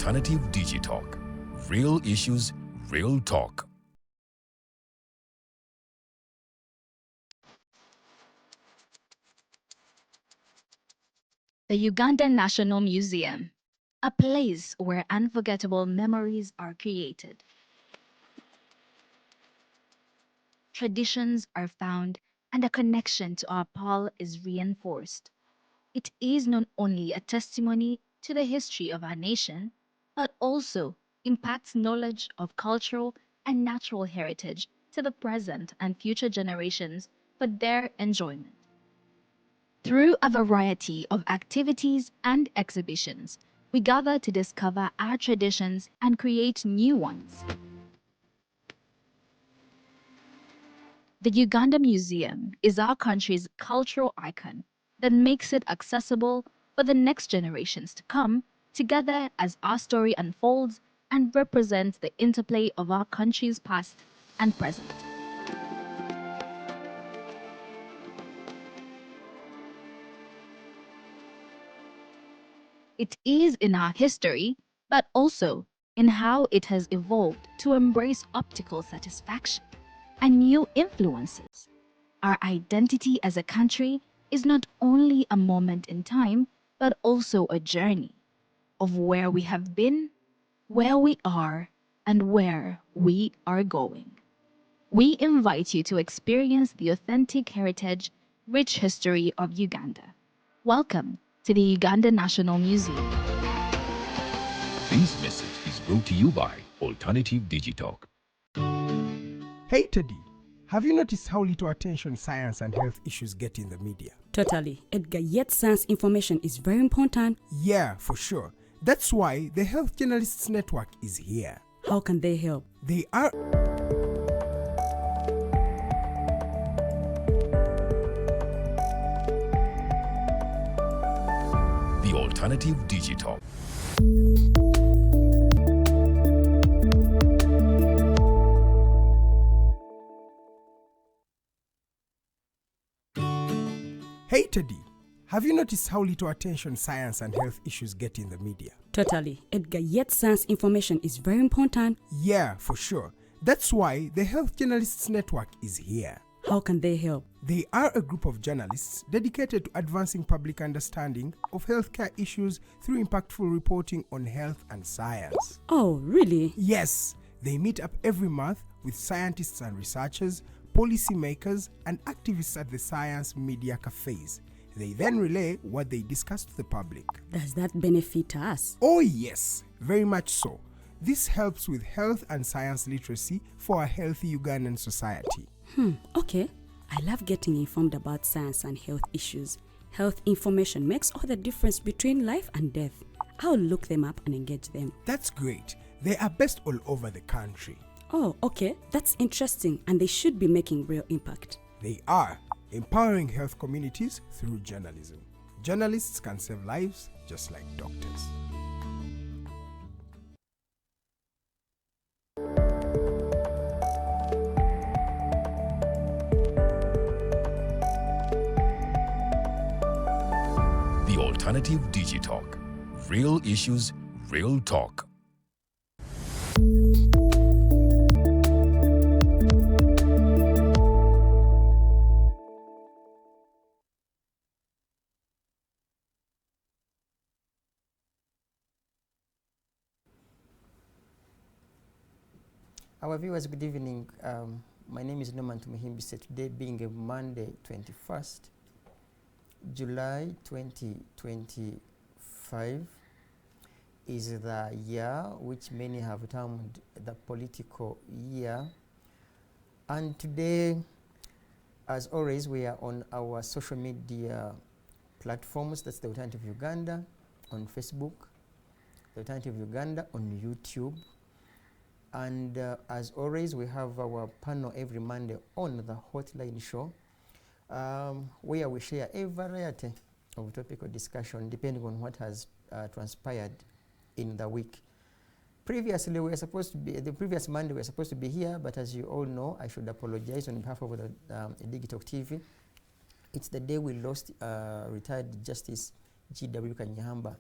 Alternative Digitalk. Real issues, real talk. The Ugandan National Museum, a place where unforgettable memories are created. Traditions are found and a connection to our Paul is reinforced. It is not only a testimony to the history of our nation, but also impacts knowledge of cultural and natural heritage to the present and future generations for their enjoyment. Through a variety of activities and exhibitions, we gather to discover our traditions and create new ones. The Uganda Museum is our country's cultural icon that makes it accessible for the next generations to come together as our story unfolds and represents the interplay of our country's past and present. It is in our history, but also in how it has evolved to embrace optical satisfaction and new influences. Our identity as a country is not only a moment in time, but also a journey of where we have been, where we are, and where we are going. We invite you to experience the authentic heritage, rich history of Uganda. Welcome to the Uganda National Museum. This message is brought to you by Alternative Digitalk. Hey Teddy, have you noticed how little attention science and health issues get in the media? Totally, Edgar, yet science information is very important. Yeah, for sure. That's why the Health Journalists Network is here. How can they help? They are... The Alternative Digitalk. Hey Teddy, have you noticed how little attention science and health issues get in the media? Totally, Edgar, yet science information is very important. Yeah, for sure. That's why the Health Journalists Network is here. How can they help? They are a group of journalists dedicated to advancing public understanding of healthcare issues through impactful reporting on health and science. Oh, really? Yes, they meet up every month with scientists and researchers, policymakers, and activists at the science media cafes. They then relay what they discuss to the public. Does that benefit us? Oh yes, very much so. This helps with health and science literacy for a healthy Ugandan society. Okay. I love getting informed about science and health issues. Health information makes all the difference between life and death. I'll look them up and engage them. That's great. They are based all over the country. Oh, okay. That's interesting, and they should be making real impact. They are empowering health communities through journalism. Journalists can save lives just like doctors. The Alternative Digitalk. Real issues, real talk. Our viewers, good evening. My name is Norman Tumuhimbise. Today being a Monday, 21st July 2025 is the year which many have termed the political year. And today, as always, we are on our social media platforms. That's the Alternative Uganda on Facebook, the Alternative Uganda on YouTube. And as always, we have our panel every Monday on the Hotline Show, where we share a variety of topical discussion depending on what has transpired in the week. Previously, we were supposed to be, the previous Monday we were supposed to be here, but as you all know, I should apologize on behalf of the Digital TV. It's the day we lost retired Justice G.W. Kanyahamba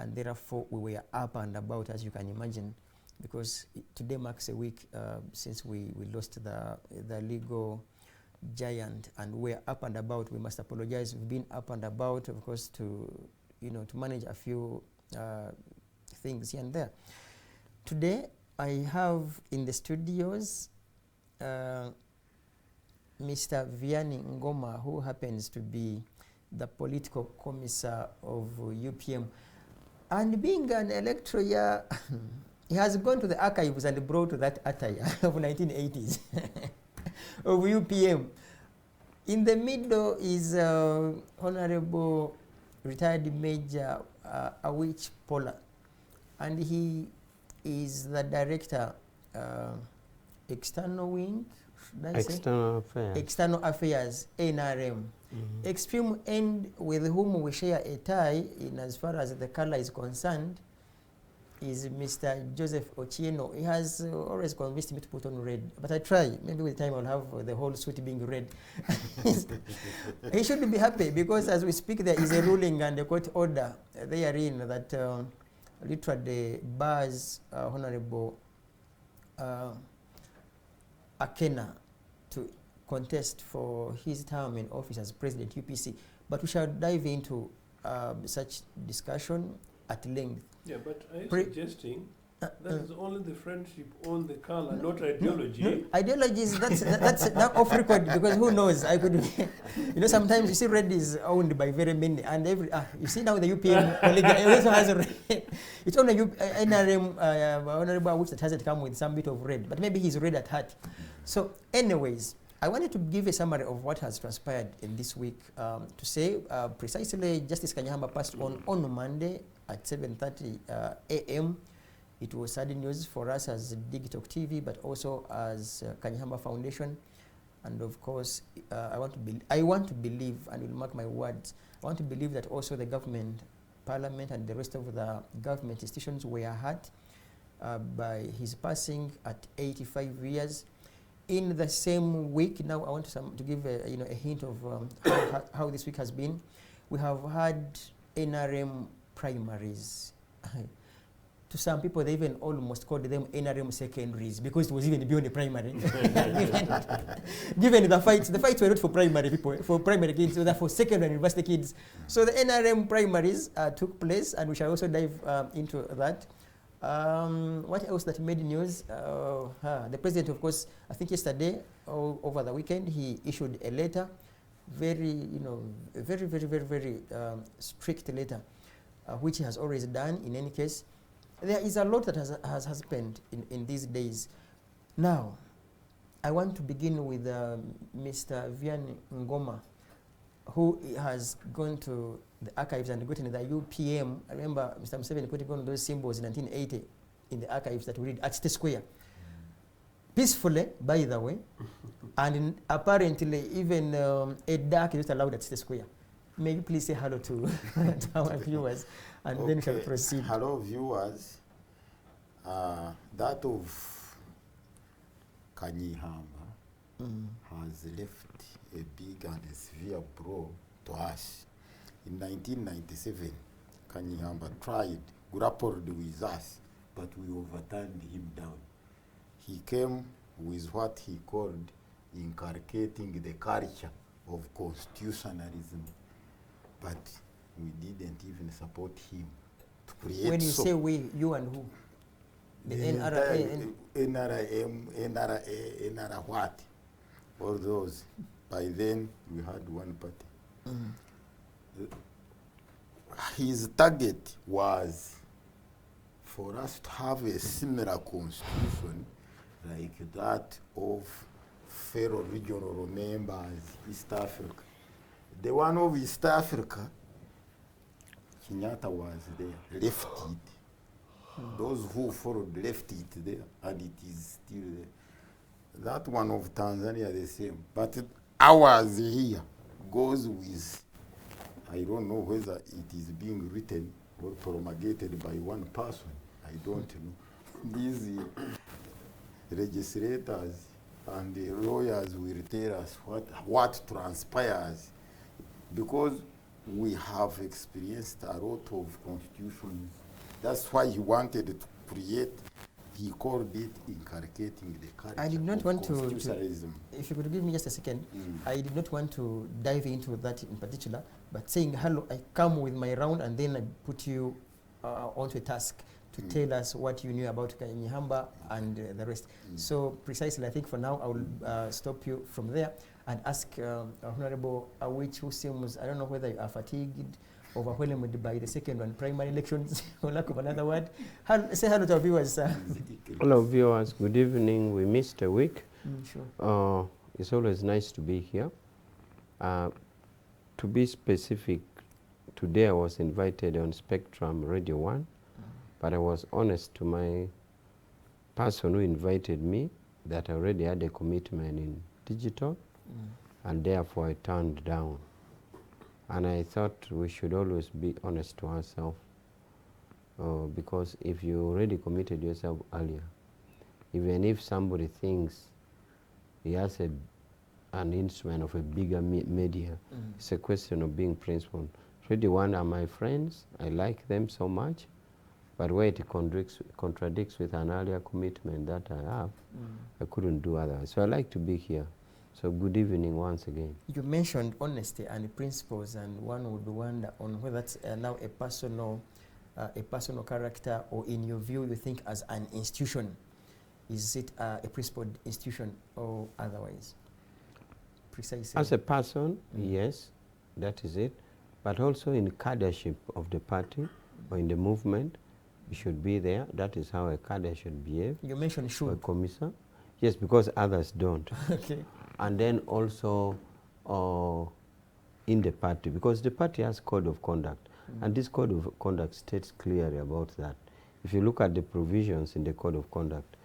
and therefore we were up and about, as you can imagine, because today marks a week since we lost the legal giant, and we're up and about. We must apologize. We've been up and about, of course, to manage a few things here and there. Today I have in the studios Mr. Vianney Ngoma, who happens to be the political commissar of UPM. And being an electoral year, he has gone to the archives and brought that attire of 1980s of UPM. In the middle is Honorable retired Major Awich Pola, and he is the director, external wing, External affairs. External Affairs, NRM. Extreme End, with whom we share a tie in as far as the color is concerned, is Mr. Joseph Ochieno. He has always convinced me to put on red, but I try. Maybe with time I'll have the whole suit being red. He should be happy, because as we speak there is a ruling and a court order therein that literally bars Honorable Akena to contest for his term in office as President UPC. But we shall dive into such discussion at length. Yeah, but are you suggesting that is only the friendship on the color, not ideology? No, ideology is that's not off record, because who knows? I could, sometimes you see red is owned by very many, and you see now the UPM colleague also has a red. It's only NRM Honorable which that hasn't come with some bit of red, but maybe he's red at heart. So, anyways, I wanted to give a summary of what has transpired in this week. To say precisely, Justice Kanyahamba passed on Monday at 7:30 a.m. It was sad news for us as Digital TV, but also as Kanyahamba Foundation. And of course, I want to believe, and will mark my words, I want to believe that also the government, parliament, and the rest of the government institutions were hurt by his passing at 85 years. In the same week, now I want to give a hint of how this week has been. We have had NRM primaries. To some people, they even almost called them NRM secondaries, because it was even beyond the primary. Given the fights were not for primary people, for primary kids, they were for secondary university kids. So the NRM primaries took place, and we shall also dive into that. What else that made news? The president, of course, I think yesterday or over the weekend, he issued a letter, very strict letter, which he has always done. In any case, there is a lot that has happened in these days. Now, I want to begin with Mr. Vianney Ngoma, who has gone to the archives and gotten the UPM. I remember Mr. Museveni putting on those symbols in 1980 in the archives that we read at State Square. Peacefully, by the way, and apparently even a dark is not allowed at State Square. May you please say hello to our viewers, and then we shall proceed. Hello, viewers. That of Kanyihamba has left a big and a severe blow to us. In 1997, Kanyihamba grappled with us, but we overturned him down. He came with what he called inculcating the culture of constitutionalism, but we didn't even support him to create. When you say we, you and who? The NRA, NRA what? All those. By then, we had one party. His target was for us to have a similar constitution like that of fellow regional members, East Africa. The one of East Africa, Kenyatta was there, left it. Those who followed left it there, and it is still there. That one of Tanzania the same, but ours here goes with, I don't know whether it is being written or promulgated by one person. I don't know. These legislators and the lawyers will tell us what transpires, because we have experienced a lot of constitutions. That's why he wanted to create, he called it inculcating the culture I did not of want to, constitutionalism. if you could give me just a second, I did not want to dive into that in particular, but saying, hello, I come with my round and then I put you onto a task to tell us what you knew about Kanyihamba and the rest. So precisely, I think for now, I will stop you from there and ask Honorable Awich, who seems, I don't know whether you are fatigued, overwhelmed by the second one, primary elections, for lack of another word. Say hello to our viewers, sir. Hello, viewers. Good evening. We missed a week. Sure. It's always nice to be here. To be specific, today I was invited on Spectrum Radio 1, but I was honest to my person who invited me that I already had a commitment in digital, and therefore I turned down. And I thought we should always be honest to ourselves, because if you already committed yourself earlier, even if somebody thinks he has an instrument of a bigger media, it's a question of being principled. Radio 1 are my friends. I like them so much, but where it contradicts with an earlier commitment that I have, I couldn't do otherwise. So I like to be here. So good evening once again. You mentioned honesty and principles, and one would wonder on whether that's now a personal character, or in your view, you think as an institution, is it a principled institution or otherwise? Precisely. As a person, yes, that is it. But also in cadreship of the party or in the movement, you should be there. That is how a cadre should behave. You mentioned should. A commissar. Yes, because others don't. Okay. And then also in the party, because the party has code of conduct, and this code of conduct states clearly about that. If you look at the provisions in the code of conduct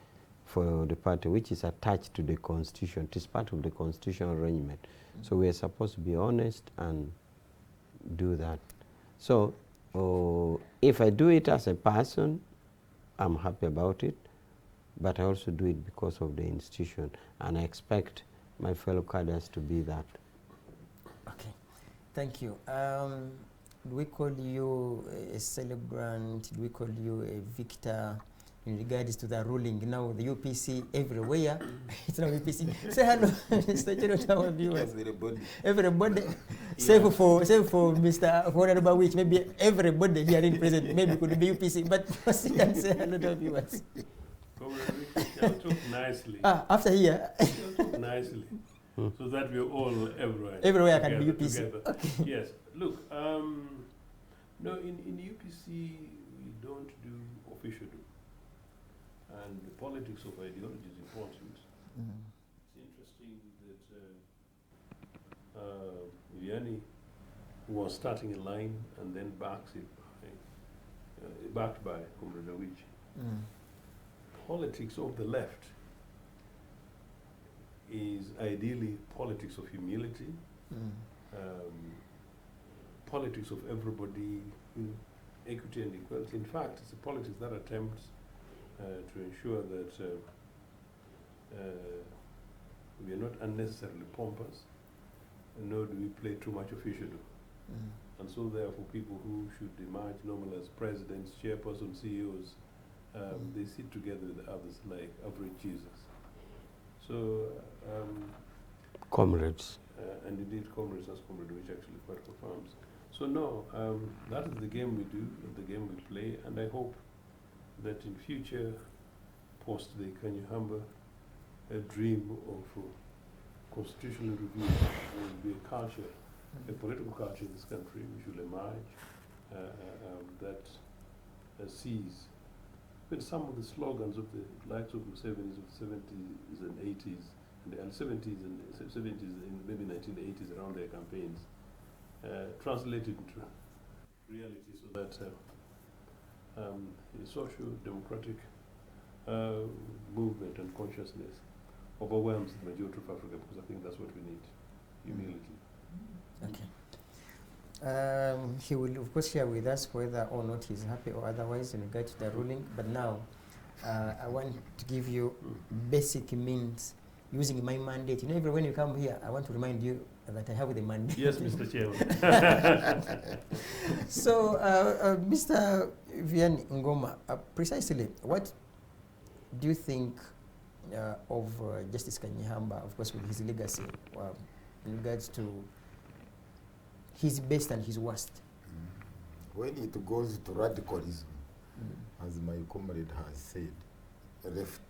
for the party, which is attached to the constitution, it is part of the constitutional arrangement. So we are supposed to be honest and do that. So if I do it as a person, I'm happy about it, but I also do it because of the institution, and I expect my fellow cadres to be that. Okay, thank you. Do we call you a celebrant? Do we call you a victor in regards to the ruling? Now the UPC everywhere. It's not UPC. Say hello, Mr. General, to our viewers. Everybody. Save for Mr. Honorable Wich. Maybe everybody here in present maybe could be UPC, but first you can say hello to our viewers. I'll talk nicely. After here. I'll talk nicely, so that we're all everywhere. Everywhere can be UPC. Okay. Yes. Look, no, in UPC we don't do official do, and the politics of ideology is important. It's interesting that Vianney was starting a line and then backed by Comrade Awich. Politics of the left is ideally politics of humility, politics of everybody, equity and equality. In fact, it's a politics that attempts to ensure that we are not unnecessarily pompous, nor do we play too much officialdom. And so therefore people who should emerge normally as presidents, chairpersons, CEOs, they sit together with others like average Jesus. So, comrades. And indeed comrades, as Comrade which actually quite confirms. So no, that is the game we do, the game we play, and I hope that in future, post the Kanyihamba, a dream of constitutional review will be a culture, a political culture in this country which will emerge that sees with some of the slogans of the likes of Museveni's of the 70s and 80s, and the 70s and 70s and maybe 1980s around their campaigns, translated into reality, so that a social democratic movement and consciousness overwhelms the majority of Africa, because I think that's what we need, humility. Okay. He will of course share with us whether or not he's happy or otherwise in regard to the ruling, but now I want to give you basic means using my mandate. You know, when you come here, I want to remind you that I have the mandate. Yes, Mr. Chairman. So, Mr. Vian Ngoma, precisely what do you think of Justice Kanyihamba, of course, with his legacy, in regards to his best and his worst? When it goes to radicalism, as my comrade has said, left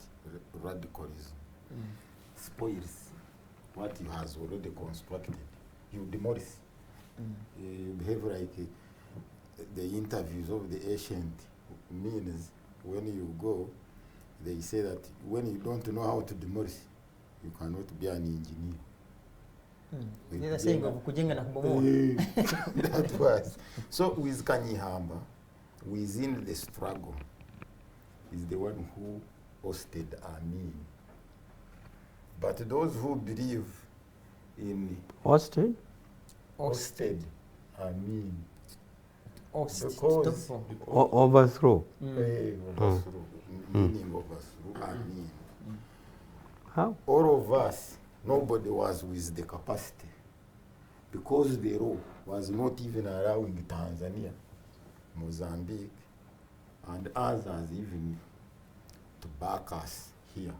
radicalism spoils what he has already constructed. You demolish. You behave like the interviews of the ancient means. When you go, they say that when you don't know how to demolish, you cannot be an engineer. The other saying of kujenga na kubomoa. That was. So with Kanyihamba, within the struggle, is the one who hosted Amin. But those who believe in Hosted? hosted Amin, Ost. because Overthrow. overthrow, meaning overthrow Amin. How? All of us, nobody was with the capacity, because the law was not even allowing Tanzania, Mozambique, and others even to back us here.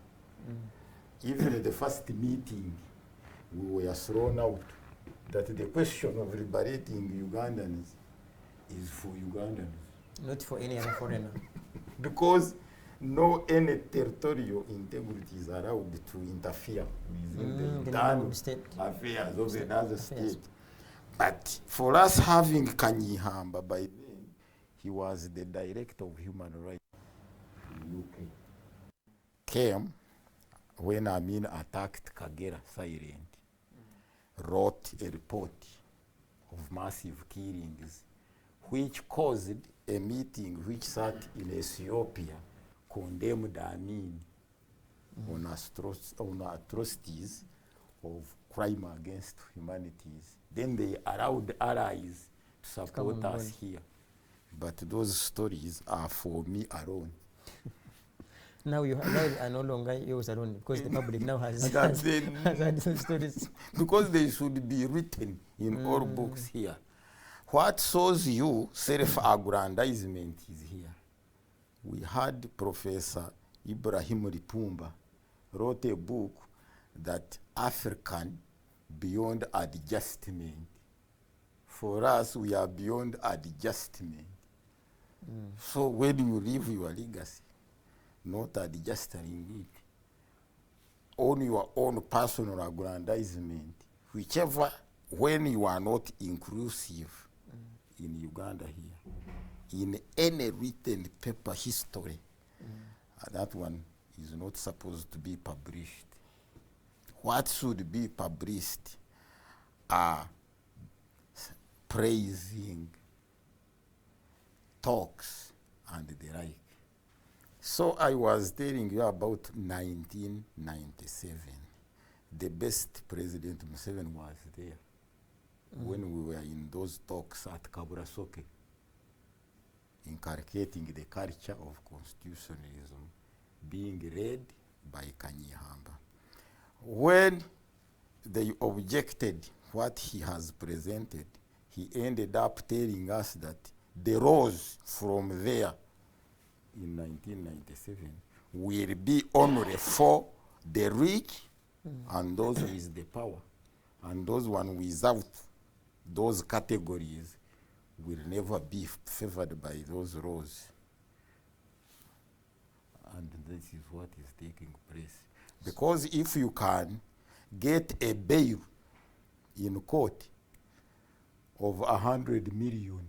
Even at the first meeting, we were thrown out that the question of liberating Ugandans is for Ugandans. Not for any other foreigner. Because no any territorial integrity is allowed to interfere within the internal state affairs of another affairs. state. But for us having Kanyihamba, by then, he was the director of human rights in UK. Came when Amin attacked Kagera Silent, wrote a report of massive killings, which caused a meeting which sat in Ethiopia, condemned Amin on atrocities of crime against humanities. Then they allowed allies to support us here. But those stories are for me alone. Now you are no longer yours alone, because the public now has That's has had those stories. Because they should be written in all books here. What shows you self-aggrandizement is here. We had Professor Ibrahim Lipumba wrote a book that African beyond adjustment. For us, we are beyond adjustment. So when you leave your legacy, not adjusting it, on your own personal aggrandizement, whichever, when you are not inclusive in Uganda here, in any written paper history, that one is not supposed to be published. What should be published are praising talks and the like. So I was telling you about 1997. The best President Museveni was there when we were in those talks at Kaburasoke, inculcating the culture of constitutionalism, being led by Kanyihamba. When they objected what he has presented, he ended up telling us that the laws from there in 1997 will be only for the rich and those with the power. And those one without those categories will never be favored by those laws. And this is what is taking place. Because if you can get a bail in court of 100 million,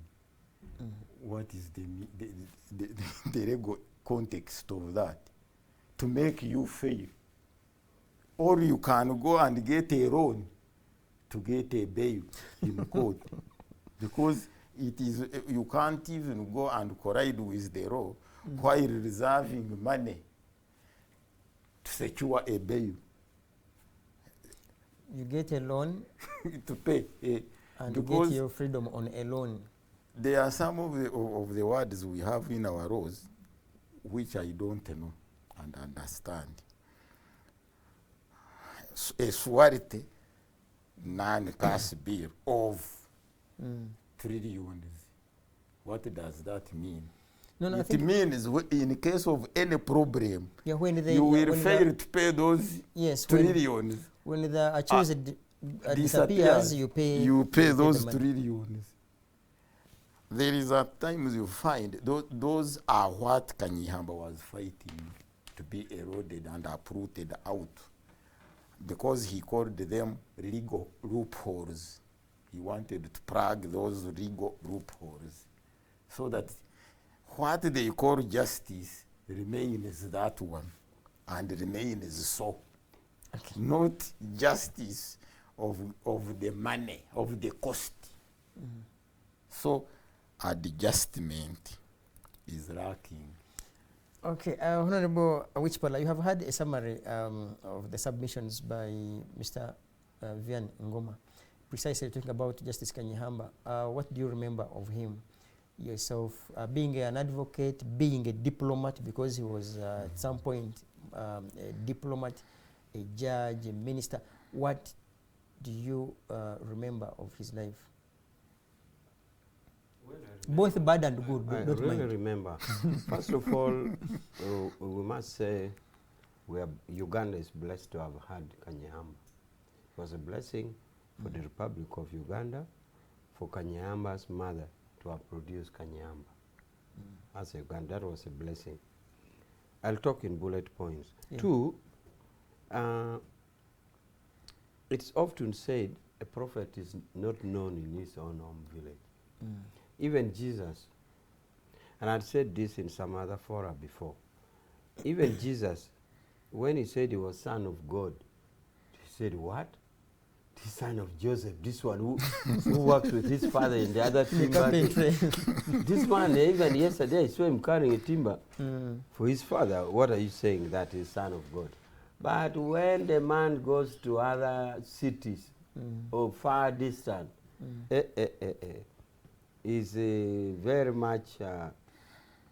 what is the legal context of that to make you fail? Or you can go and get a loan to get a bail in court, because it is you can't even go and collide with the law while reserving money to secure a bail. You get a loan to pay, and because get your freedom on a loan. there are some of the words we have in our laws which I don't know and understand. a swart non-cash bill of trillions. What does that mean? No, I It think means in case of any problem, yeah, when they you will when fail the, to pay those yes, trillions. when the accused disappears, Disappears, you pay you pay the those money. trillions. There is at times you find those are what Kanyihamba was fighting to be eroded and uprooted out, because he called them legal loopholes. He wanted to plug those legal loopholes so that what they call justice remains that one and remains so. Okay. Not justice of the money, of the cost. So adjustment is lacking. Okay, Honorable Wichpala, you have had a summary of the submissions by Mr. Vian Ngoma, precisely talking about Justice Kanyihamba. What do you remember of him yourself, being an advocate, being a diplomat, because he was at some point a diplomat, a judge, a minister? What do you remember of his life? Both bad and good. I don't really mind. remember. First of all, we must say Uganda is blessed to have had Kanyihamba. It was a blessing for the Republic of Uganda, for Kanyihamba's mother to have produced Kanyihamba. As a Uganda, that was a blessing. I'll talk in bullet points. Yeah. Two, it's often said a prophet is not known in his own home village. Even Jesus, and I've said this in some other fora before, even Jesus, when he said he was son of God, he said, what? The son of Joseph, this one who works with his father in the other timber. This man, even yesterday, I saw him carrying a timber for his father. What are you saying that is son of God? But when the man goes to other cities or far distant, is very much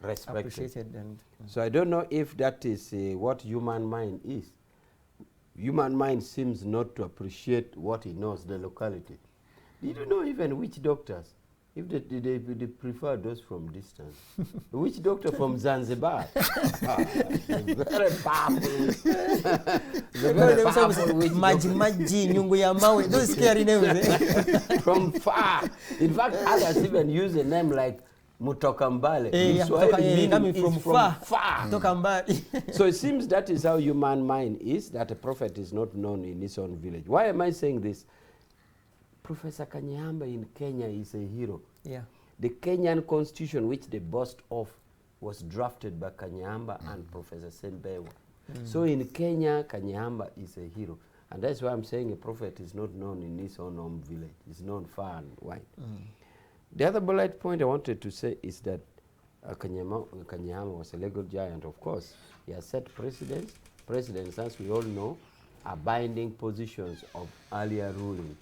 respected. Appreciated. And, so I don't know if that is what human mind is. Human mind seems not to appreciate what he knows, the locality. You don't know even which doctors, if they prefer those from distance. Which doctor from Zanzibar? Very powerful. Very powerful Maji, Nyungu ya Mawe, those scary names. From far. In fact, others even use a name like Mutokambale. Coming from far. Tokambale. So it seems that is how human mind is, that a prophet is not known in his own village. Why am I saying this? Professor Kanyihamba in Kenya is a hero. Yeah. The Kenyan constitution, which they boast of, was drafted by Kanyihamba and Professor Sembewa. So in Kenya, Kanyihamba is a hero. And that's why I'm saying a prophet is not known in his own home village. He's known far and wide. The other bullet point I wanted to say is that Kanyihamba was a legal giant, of course. He has set precedents. Precedents, as we all know, are binding positions of earlier ruling.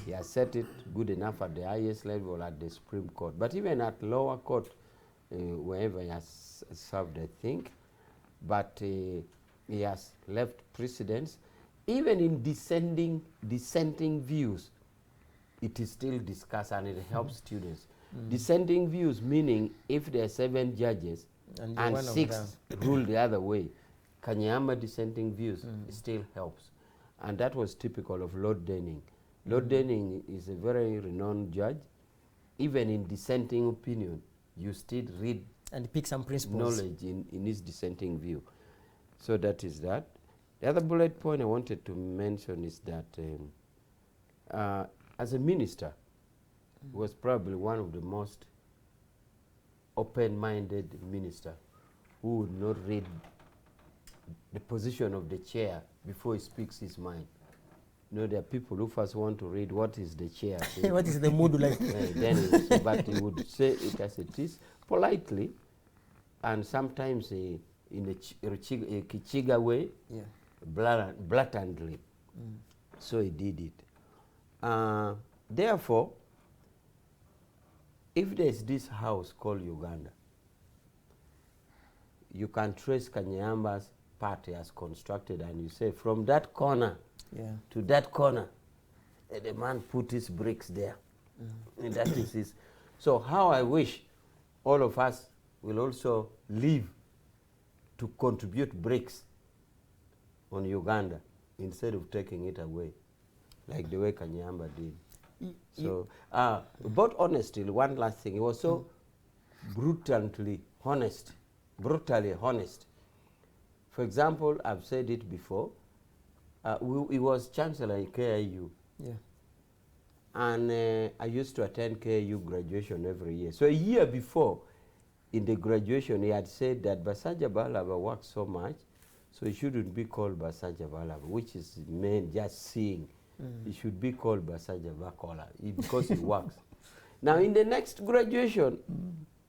He has set it good enough at the highest level at the Supreme Court. But even at lower court, wherever he has served, I think, but he has left precedents. Even in dissenting views, it is still discussed and it helps students. Dissenting views meaning if there are 7 judges and 6 rule the other way, Kanyihamba dissenting views still helps. And that was typical of Lord Denning. Lord Denning is a very renowned judge. Even in dissenting opinion, you still read and pick some principles. Knowledge in his dissenting view. So that is that. The other bullet point I wanted to mention is that as a minister, he was probably one of the most open-minded minister who would not read the position of the chair before he speaks his mind. You know, there are people who first want to read what is the chair. What is the mood like? But he would say it as it is, politely, and sometimes in a Kichiga way, blatantly. So he did it. Therefore, if there's this house called Uganda, you can trace Kanyihamba's part has constructed, and you say from that corner Yeah. to that corner, the man put his bricks there. And that is his. So how I wish all of us will also live to contribute bricks on Uganda instead of taking it away, like the way Kanyamba did. So, about honesty, one last thing. He was so brutally honest. For example, I've said it before, he was Chancellor in KIU. Yeah. And I used to attend KIU graduation every year. So a year before, in the graduation, he had said that Basaja Balaba works so much, so he shouldn't be called Basaja Balaba, which is meant just seeing. He should be called Basaja Bakola because he works. Now, in the next graduation,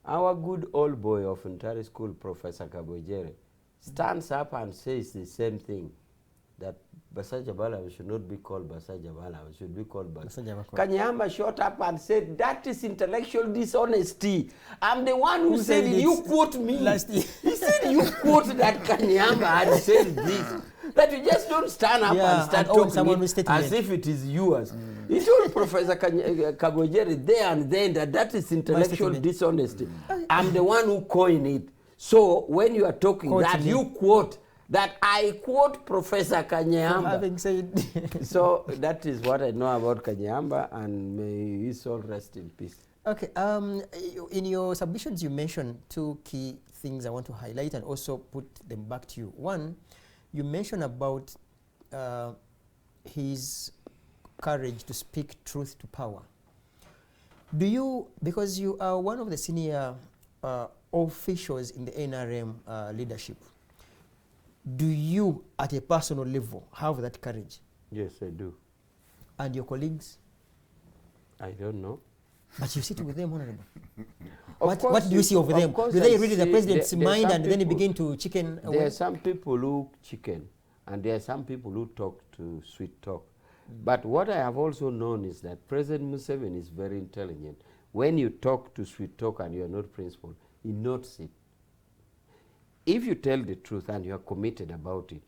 our good old boy of Ntari School, Professor Kabojere, stands up and says the same thing, that Basaja Balaba should not be called Basaja Balaba, should be called Basaja Bakola. Kanyama shot up and said, that is intellectual dishonesty. I'm the one who said it. You quote me. Last year. He said you quote that Kanyama had said this. That you just don't stand up and start talking it as if it is yours. He told Professor Kabojere there and then that is intellectual dishonesty. I'm the one who coined it. So when you are talking you quote, that I quote Professor Kanyamba. Having said so that is what I know about Kanyamba, and may his soul rest in peace. Okay, in your submissions you mentioned two key things I want to highlight and also put them back to you. One, you mentioned about his courage to speak truth to power. Do you, because you are one of the senior officials in the NRM leadership, do you, at a personal level, have that courage? Yes, I do. And your colleagues? I don't know. But you sit with them, Honorable. Of What do you see over them? Do they read the president's mind and then begin to chicken away? There are some people who chicken, and there are some people who talk to sweet talk. But what I have also known is that President Museveni is very intelligent. When you talk to sweet talk and you are not principled, he notes it. If you tell the truth and you are committed about it,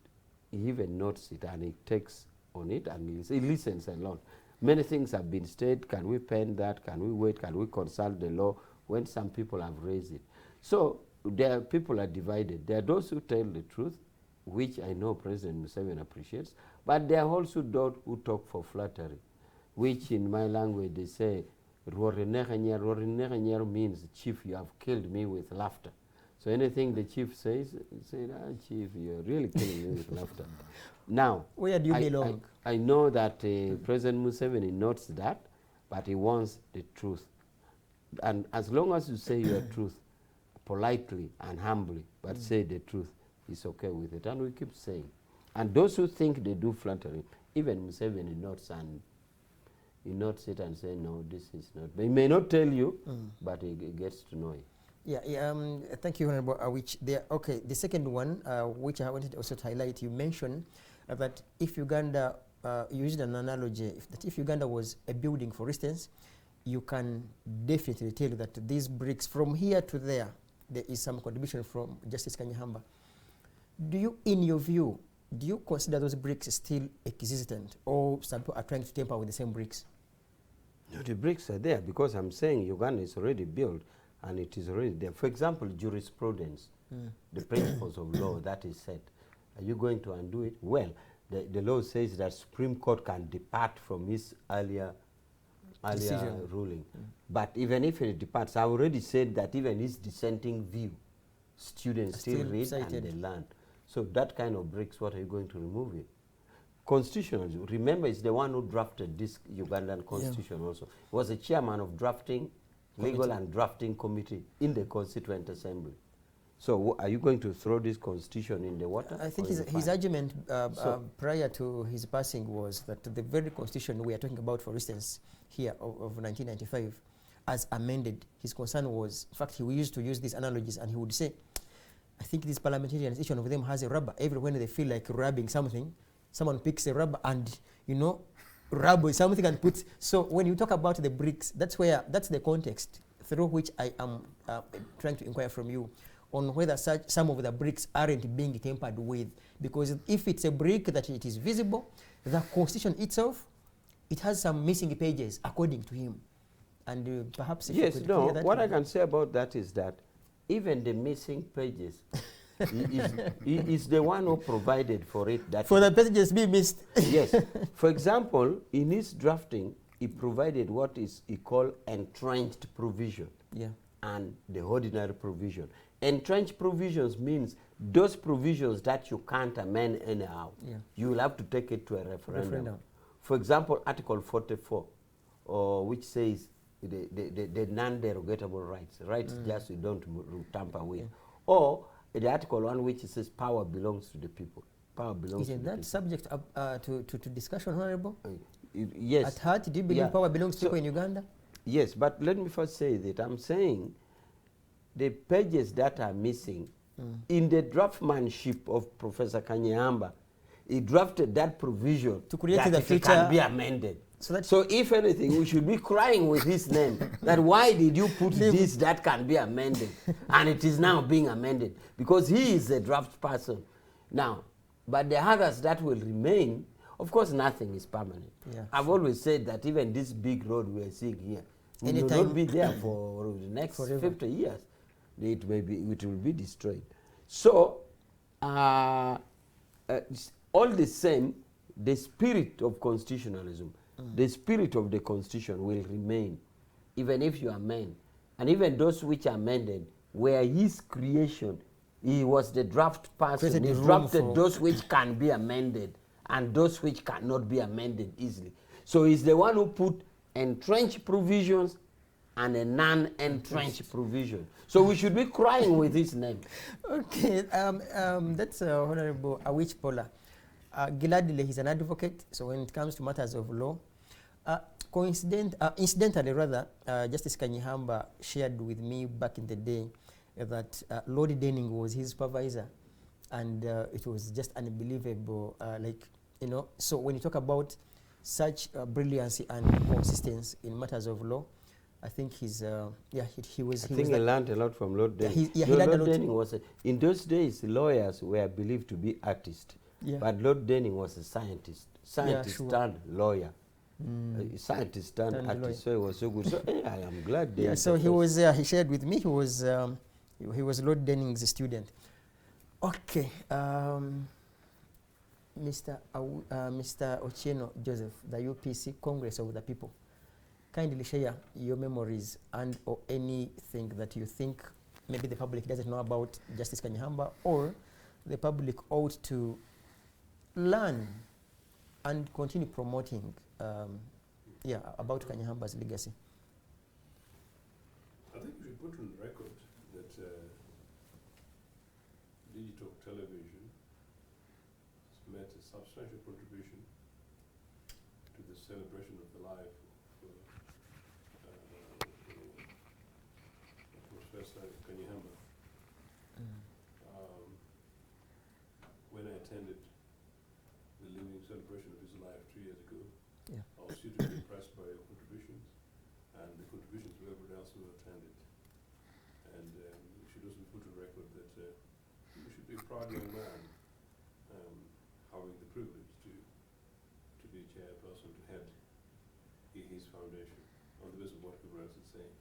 he even notes it and he takes on it and he listens a lot. Many things have been said. Can we pen that? Can we wait? Can we consult the law? When some people have raised it. So there people are divided. There are those who tell the truth, which I know President Museveni appreciates, but there are also those who talk for flattery, which in my language they say, Rorineganyer means, chief, you have killed me with laughter. So anything the chief says, say, chief, you're really killing me with laughter. Now, where do you belong? I know that President Museveni notes that, but he wants the truth. And as long as you say your truth politely and humbly, but say the truth, he's okay with it. And we keep saying. And those who think they do flattery, even Museveni notes and he notes it and say, no, this is not. But he may not tell you, but he gets to know it. Yeah, thank you, Honorable. Okay, the second one, which I wanted also to highlight, you mentioned that if Uganda, you used an analogy, if Uganda was a building, for instance, you can definitely tell that these bricks, from here to there is some contribution from Justice Kanyahamba. Do you, in your view, do you consider those bricks still existent, or some people are trying to tamper with the same bricks? No, the bricks are there because I'm saying Uganda is already built and it is already there. For example, jurisprudence, the principles of law that is set. Are you going to undo it? Well, the law says that Supreme Court can depart from its earlier ruling. But even if it departs, I already said that even his dissenting view, students still read cited. And they learn. So that kind of bricks, what are you going to remove it? Constitutional, remember, it's the one who drafted this Ugandan constitution also. He was the chairman of drafting, legal and drafting committee in the Constituent Assembly. So are you going to throw this constitution in the water? I think his argument prior to his passing was that the very constitution we are talking about, for instance, here of 1995, as amended, his concern was, in fact, he used to use these analogies and he would say, I think these parliamentarians, each one of them has a rubber. Every when they feel like rubbing something, someone picks a rubber and, you know, rub something and puts. So when you talk about the bricks, that's the context through which I am trying to inquire from you. on whether some of the bricks aren't being tampered with. Because if it's a brick that it is visible, the Constitution itself, it has some missing pages, according to him. And perhaps if you Yes, could no, clear that what I with- can say about that is that even the missing pages, he is the one who provided for it. That For the pages be missed. Yes. For example, in his drafting, he provided what he called entrenched provision Yeah. and the ordinary provision. Entrenched provisions means those provisions that you can't amend anyhow. Yeah. You will have to take it to a referendum. Referendum. For example, Article 44, which says the non-derogatable rights just you don't tamper with. Or the Article 1, which says power belongs to the people. Power belongs to Isn't the that people. subject to discussion, Honorable? Yes. At heart, do you believe Yeah. power belongs to So- people in Uganda? Yes, but let me first say that I'm saying the pages that are missing in the draftmanship of Professor Kanyamba, he drafted that provision To create that in the it future- can be amended. So if anything, we should be crying with his name that why did you put this that can be amended? And it is now being amended because he is a draft person. Now, but the others that will remain, of course, nothing is permanent. Yeah, I've always said that even this big road we are seeing here will Anytime- not be there for the next Forever. 50 years. It will be destroyed. So, all the same, the spirit of constitutionalism, the spirit of the constitution will remain, even if you amend. And even those which are amended were his creation. He was the draft person. Created He the room drafted for- those which can be amended and those which cannot be amended easily. So he's the one who put entrenched provisions and a non-entrenched provision. So we should be crying with his name. Okay, that's Honorable Awich Pola. Gladly, he's an advocate, so when it comes to matters of law, incidentally rather, Justice Kanyihamba shared with me back in the day that Lord Denning was his supervisor, and it was just unbelievable, so when you talk about such brilliance and consistency in matters of law, I think he's, he was. I think he learned a lot from Lord Denning. he learned a Lord lot. Denning was, in those days, lawyers were believed to be artists. Yeah. But Lord Denning was a scientist. Scientist sure. turned lawyer. Scientist turned Turned lawyer. artist. So he was so good. So I am glad. Yeah, Denning so he professed. was, he shared with me, he was Lord Denning's student. Okay, Mr. Ochieno Joseph, the UPC Congress of the People, kindly share your memories and or anything that you think maybe the public doesn't know about Justice Kanyihamba, or the public ought to learn and continue promoting about Kanyihamba's legacy. I think we should put on record that digital television has made a substantial contribution to the celebration of the life of Professor Kanyihamba. When I attended the living celebration of his life 2 years ago, Yeah. I was hugely impressed by your contributions and the contributions of everyone else who attended. And we should also put on record that you should be a proud young man having the privilege to be chairperson, to head his foundation, on the basis of what people else is saying.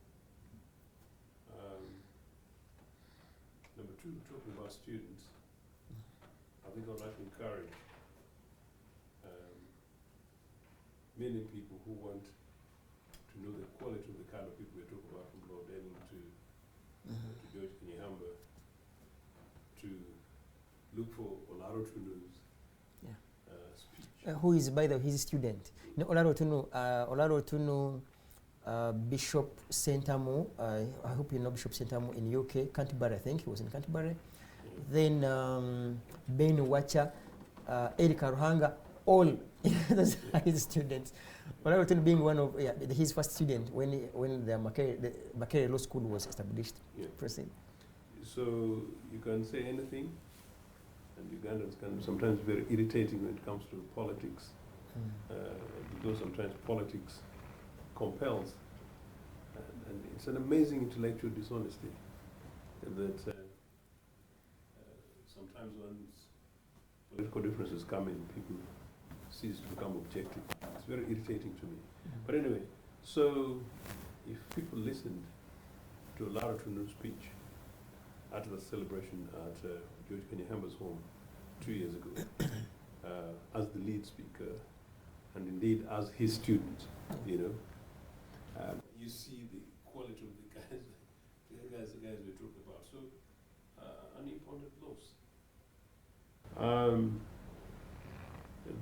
Number two, talking about students, I think I'd like to encourage many people who want to know the quality of the kind of people we're talking about, from Lord Denning to George Kanyihamba, to look for Olaro Tunu's speech. Who is, by the way, his student? You know, Olaro Tunu, Bishop Sentamu, I hope you know Bishop Sentamu in UK, Canterbury, I think, he was in Canterbury. Then Ben Wacha, Eric Ruhanga, all those are his students. Olaro Tunu being one of his first student when the Makerere Law School was established. Yeah. Proceed. So you can say anything, and Ugandans can sometimes be very irritating when it comes to politics, because sometimes politics compels, and it's an amazing intellectual dishonesty that once political differences come in, people cease to become objective. It's very irritating to me. But anyway, so if people listened to Lara Tunu's speech at the celebration at George Kanyahamba's home 2 years ago, as the lead speaker, and indeed as his student, you know, you see the quality of the guys we're talking about. So, an important loss.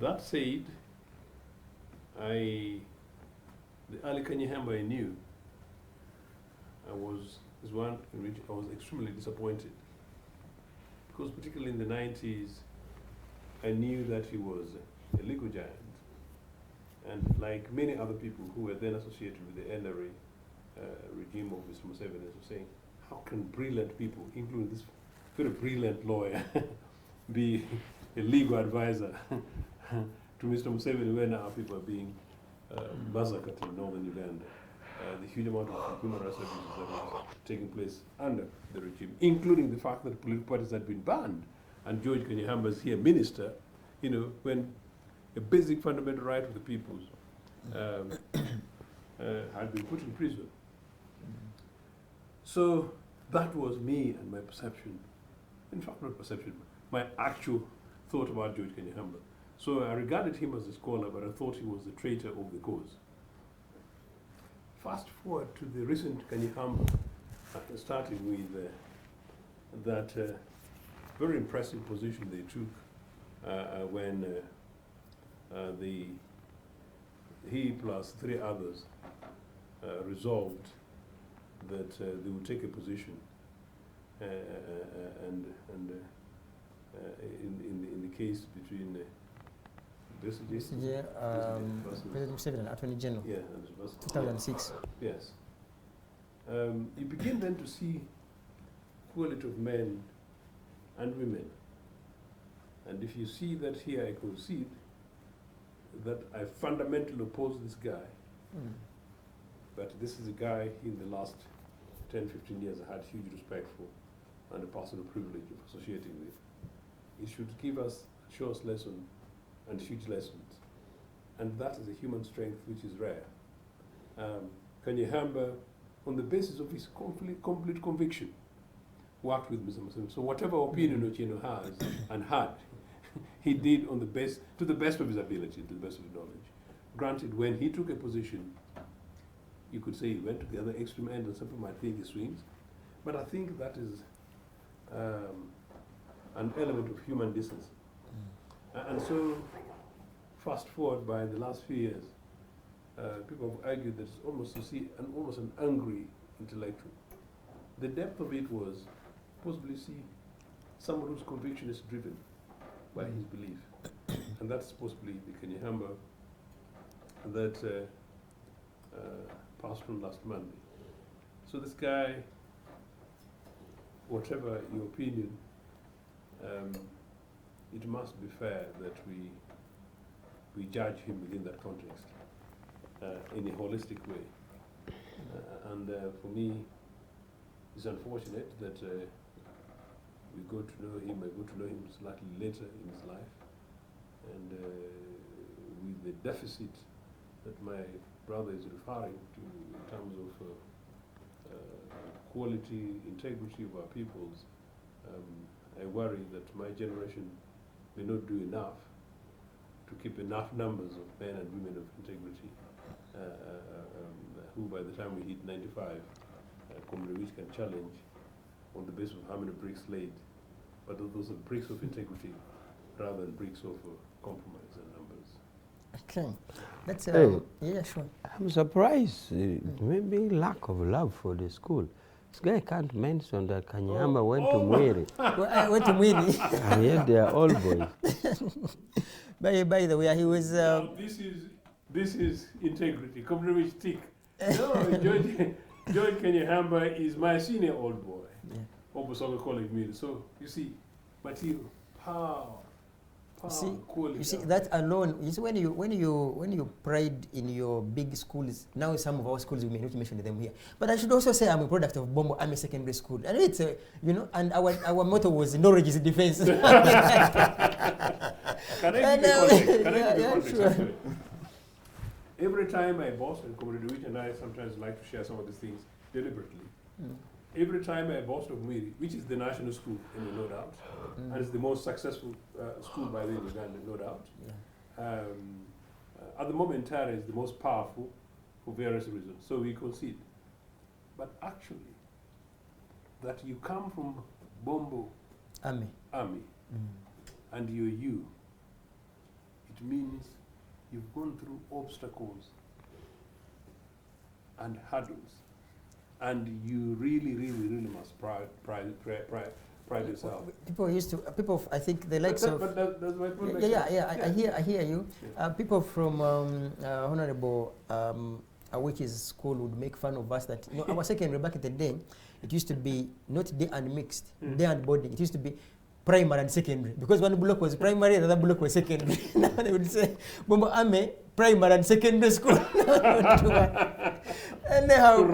That said, the Ali Kanyahamba I knew, is one in which I was extremely disappointed, because particularly in the 90s, I knew that he was a legal giant, and like many other people who were then associated with the NRA regime of Mr. Museveni, was saying, how can brilliant people, including this very brilliant lawyer, be a legal advisor to Mr. Museveni when our people are being massacred in northern Uganda? The huge amount of human rights abuses that was taking place under the regime, including the fact that political parties had been banned, and George Kanyahamba is here minister, you know, when a basic fundamental right of the peoples had been put in prison. So that was me and my perception, in fact not perception, my actual thought about George Kanyahamba. So I regarded him as a scholar, but I thought he was the traitor of the cause. Fast forward to the recent Kanyahamba, starting with that very impressive position they took when he plus 3 others resolved that they would take a position in the case between President Museveni and Attorney General, yeah, and 2006. Yes. You begin then to see quality of men and women. And if you see that here, I concede that I fundamentally oppose this guy. But this is a guy in the last 10, 15 years I had huge respect for and a personal privilege of associating with. He should give us, show us lesson and huge lessons. And that is a human strength which is rare. Kanyahamba, on the basis of his complete conviction, worked with Mr. Museveni. So whatever opinion Ochieno has and had, he did on the best, to the best of his ability, to the best of his knowledge. Granted, when he took a position, you could say he went to the other extreme end, and some people might think he swings. But I think that is an element of human decency. And so, fast forward by the last few years, people have argued that it's almost, you see, almost an angry intellectual. The depth of it was possibly see someone whose conviction is driven by his belief. And that's possibly the Kanyahamba that passed on last Monday. So this guy, whatever your opinion, it must be fair that we judge him within that context in a holistic way. And for me, it's unfortunate that we got to know him, I got to know him slightly later in his life, and with the deficit that my brother is referring to in terms of quality, integrity of our peoples, I worry that my generation may not do enough to keep enough numbers of men and women of integrity who by the time we hit 95, which can challenge on the basis of how many bricks laid, but those are bricks of integrity rather than bricks of compromise and numbers. Okay, let's Hey. yeah, sure. I'm surprised, maybe lack of love for the school. This guy can't mention that Kanyahamba went to Mwere, Well, I went to Mwini. and yet they are all boys. By the way, he was. Now, this is integrity. Compromise tick. No, George Kanyahamba is my senior old boy. Yeah. Obosoga College Mill. So you see, material, power You see that alone. You see when you pride in your big schools. Now some of our schools we may not mention them here, but I should also say I'm a product of Bombo Army Secondary School, and it's and our motto was knowledge is defense. Can I give you context? Every time I boss, and Comrade Wich and I sometimes like to share some of these things deliberately. Every time I bossed of Mwiri, which is the national school, no doubt, and it's the most successful school by the Uganda, no doubt. At the moment, Tara is the most powerful for various reasons, so we concede. But actually, that you come from Bombo Army, and you're you, it means you've gone through obstacles and hurdles, and you really must pride yourself. I think the likes of. But that's my point. I hear you. People from Honorable Awichi's school would make fun of us that our secondary back in the day, it used to be not day and mixed, day and boarding. It used to be primary and secondary, because one block was primary, another block was secondary. Now they would say, Bombo Ame, primary and secondary school. Anyhow,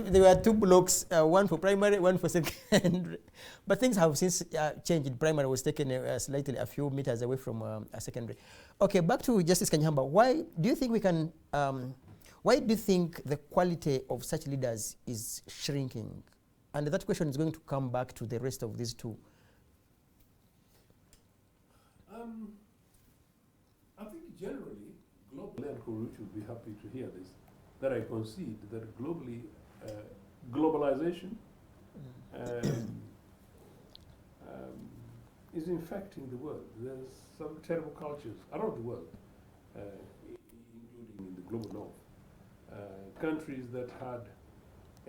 there were two blocks, one for primary, one for secondary. But things have since changed. Primary was taken slightly a few meters away from a secondary. Okay, back to Justice Kanyamba. Why do you think we can? Why do you think the quality of such leaders is shrinking? And that question is going to come back to the rest of these two. I think generally, globally, and Koruch would be happy to hear this, that I concede that globally, globalization is infecting the world. There's some terrible cultures around the world, including in the global north. Countries that had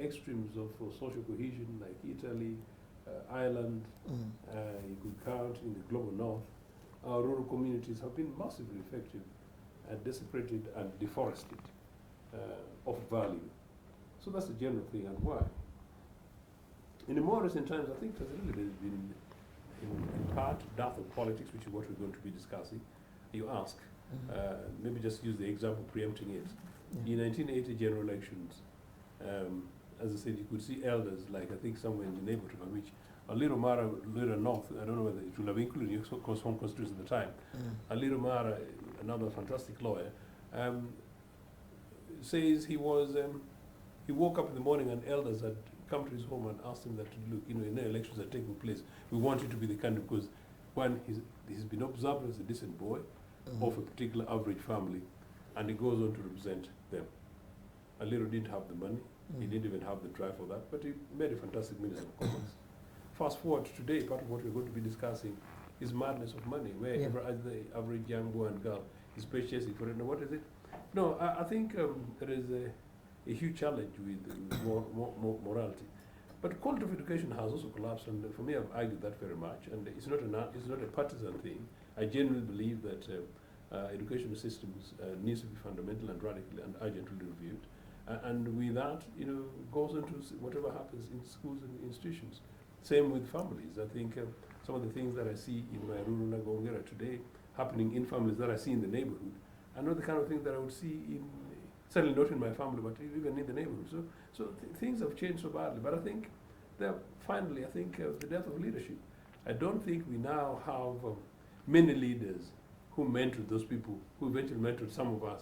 extremes of social cohesion, like Italy, Ireland, you could count in the global north. Our rural communities have been massively affected and desecrated and deforested of value. So that's the general thing, and why. In the more recent times, I think there's a little bit been, in part, death of politics, which is what we're going to be discussing. You ask, maybe just use the example preempting it. In 1980 general elections, as I said, you could see elders, like I think somewhere in the neighborhood of which a little Mara, little North, I don't know whether it will have included your home constituency at the time, a little Mara, another fantastic lawyer, says he woke up in the morning and elders had come to his home and asked him that, look, the elections are taking place, we want you to be the candidate because, one, he's been observed as a decent boy of a particular average family, and he goes on to represent them. Aliro didn't have the money, he didn't even have the drive for that, but he made a fantastic Minister of Commerce. Fast forward to today, part of what we're going to be discussing is madness of money, where the average young boy and girl is purchasing for it. Now, what is it? No, I think there is a huge challenge with morality. But quality of education has also collapsed, and for me, I've argued that very much. And it's not a partisan thing. I genuinely believe that educational systems needs to be fundamental and radically and urgently reviewed. And with that, goes into whatever happens in schools and institutions. Same with families. I think some of the things that I see in my rural Nagongera today happening in families that I see in the neighborhood are not the kind of things that I would see certainly not in my family, but even in the neighborhood. So things have changed so badly. But I think finally, the death of leadership. I don't think we now have many leaders who mentored those people, who eventually mentored some of us,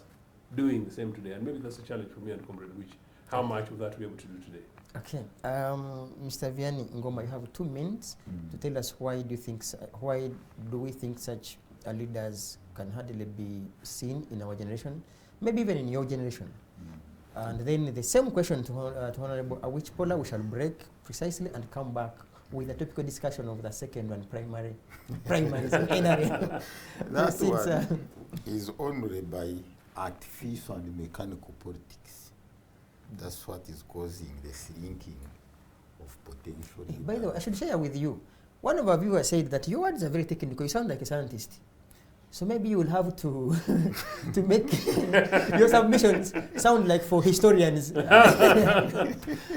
doing the same today. And maybe that's a challenge for me and Comrade Wich. How much of that we're able to do today? Okay, Mr. Vianney Ngoma, you have 2 minutes to tell us why do we think such leaders can hardly be seen in our generation, maybe even in your generation. And then the same question to Honorable Awich Pola, we shall break precisely and come back with a topical discussion of the second one, primaries in NRA. That one is only by artificial and mechanical politics. That's what is causing the shrinking of potential. By the way, I should share with you, one of our viewers said that your words are very technical, you sound like a scientist. So maybe you will have to to make your submissions sound like for historians.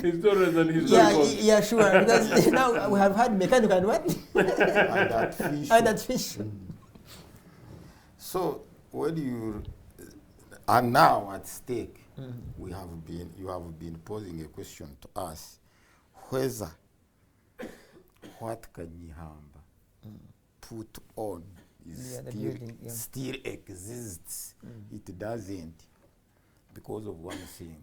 Historians and historians. Yeah, sure. Because now we have had mechanical and what? And that fish. And that fish. So when you are now at stake, you have been posing a question to us whether what Kanyihamba put on is Yeah, the building, yeah. still exists. It doesn't, because of one thing.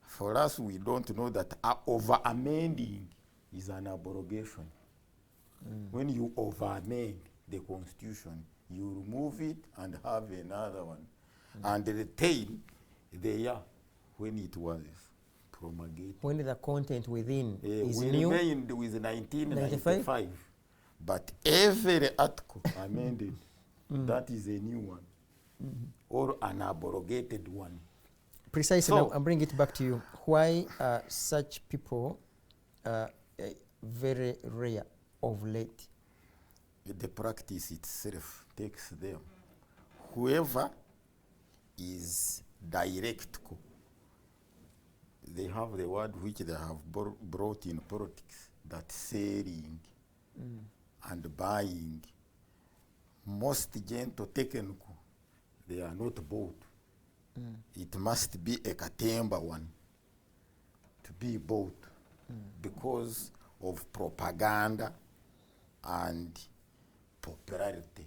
For us, we don't know that over amending is an abrogation. When you over amend the constitution, you remove it and have another one, and retain the year when it was promulgated. When the content within is We new. remained with 1995, but every article amended, that is a new one, or an abrogated one. Precisely. So- Now I'm bringing it back to you. Why are such people very rare of late? The practice itself takes them. Whoever is direct, they have the word which they have brought in politics, that selling and buying. Most gentle technical, they are not bought. It must be a Katemba one to be bought because of propaganda and popularity.